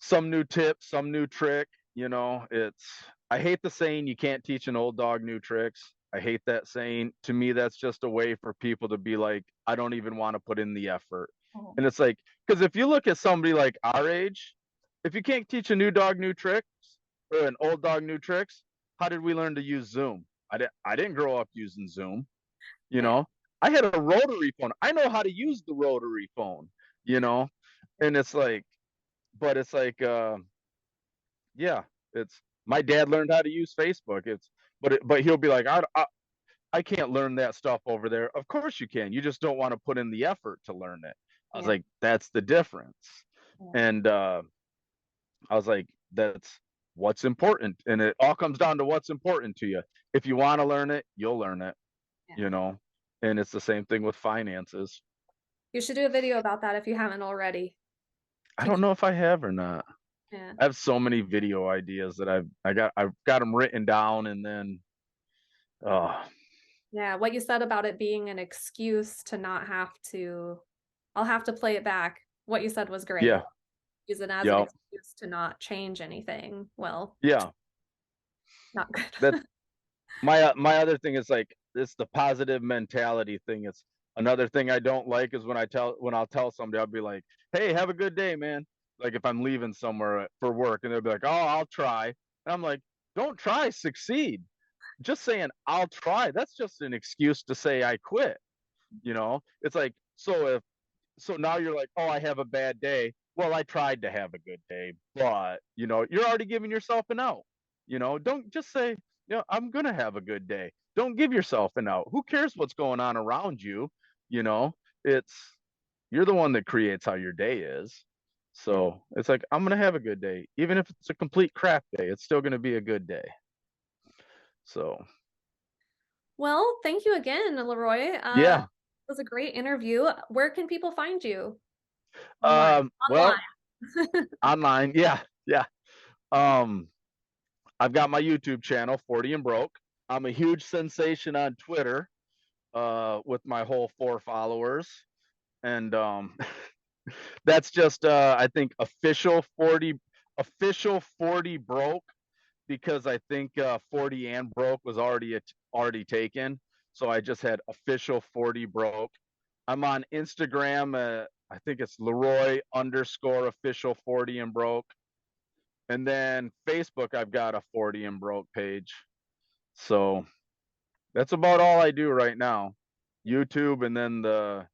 some new tip, some new trick. I hate the saying you can't teach an old dog new tricks. I hate that saying. To me, that's just a way for people to be like, I don't even want to put in the effort. Oh, And it's like, because if you look at somebody like our age, if you can't teach a new dog new tricks or an old dog new tricks, how did we learn to use Zoom? I didn't grow up using Zoom. You yeah. know, I had a rotary phone. I know how to use the rotary phone. You know, and it's like, but it's like, yeah, it's my dad learned how to use Facebook. But he'll be like, I can't learn that stuff over there. Of course you can. You just don't want to put in the effort to learn it. I was Yeah. like, that's the difference. Yeah. And I was like, that's what's important. And it all comes down to what's important to you. If you want to learn it, you'll learn it, Yeah. you know. And it's the same thing with finances. You should do a video about that if you haven't already. I don't Teach. know if I have or not. Yeah. I have so many video ideas that I've got them written down and then oh Yeah. What you said about it being an excuse to not have to, I'll have to play it back. What you said was great. yeah, Use it as an yeah, excuse to not change anything. Well, yeah. not That good. my other thing is like it's the positive mentality thing. It's another thing I don't like is when I'll tell somebody I'll be like, "Hey, have a good day, man." Like if I'm leaving somewhere for work and they'll be like, "Oh, I'll try," and I'm like, "Don't try, succeed." Just saying I'll try. That's just an excuse to say I quit. It's like so now you're like, oh, I have a bad day. Well, I tried to have a good day, but you're already giving yourself an out. Don't just say, I'm gonna have a good day. Don't give yourself an out. Who cares what's going on around you? You know, it's you're the one that creates how your day is. Yeah. So it's like I'm gonna have a good day, even if it's a complete crap day. It's still gonna be a good day. So Well, thank you again, Leroy. yeah. It was a great interview. Where can people find you? Online. Well, Online. online, yeah, yeah. Um, I've got my YouTube channel, 40 and Broke. I'm a huge sensation on Twitter with my whole 4 followers. And that's just I think official 40 broke, because I think 40 and broke was already taken. So I just had official 40 broke. I'm on Instagram. I think it's Leroy underscore official 40 and broke. And then Facebook, I've got a 40 and broke page. So that's about all I do right now. YouTube, and then the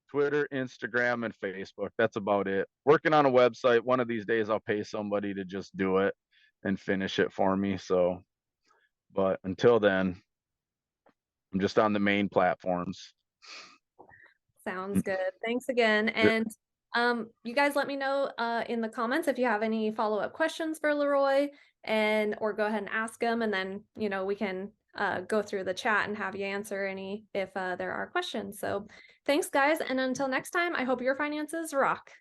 Twitter, Instagram, and Facebook. That's about it. Working on a website. One of these days I'll pay somebody to just do it and finish it for me. So, but until then, I'm just on the main platforms. Sounds good. Thanks again. And you guys let me know in the comments if you have any follow-up questions for Leroy, and or go ahead and ask him, and then we can go through the chat and have you answer any if there are questions. So thanks guys, and until next time, I hope your finances rock.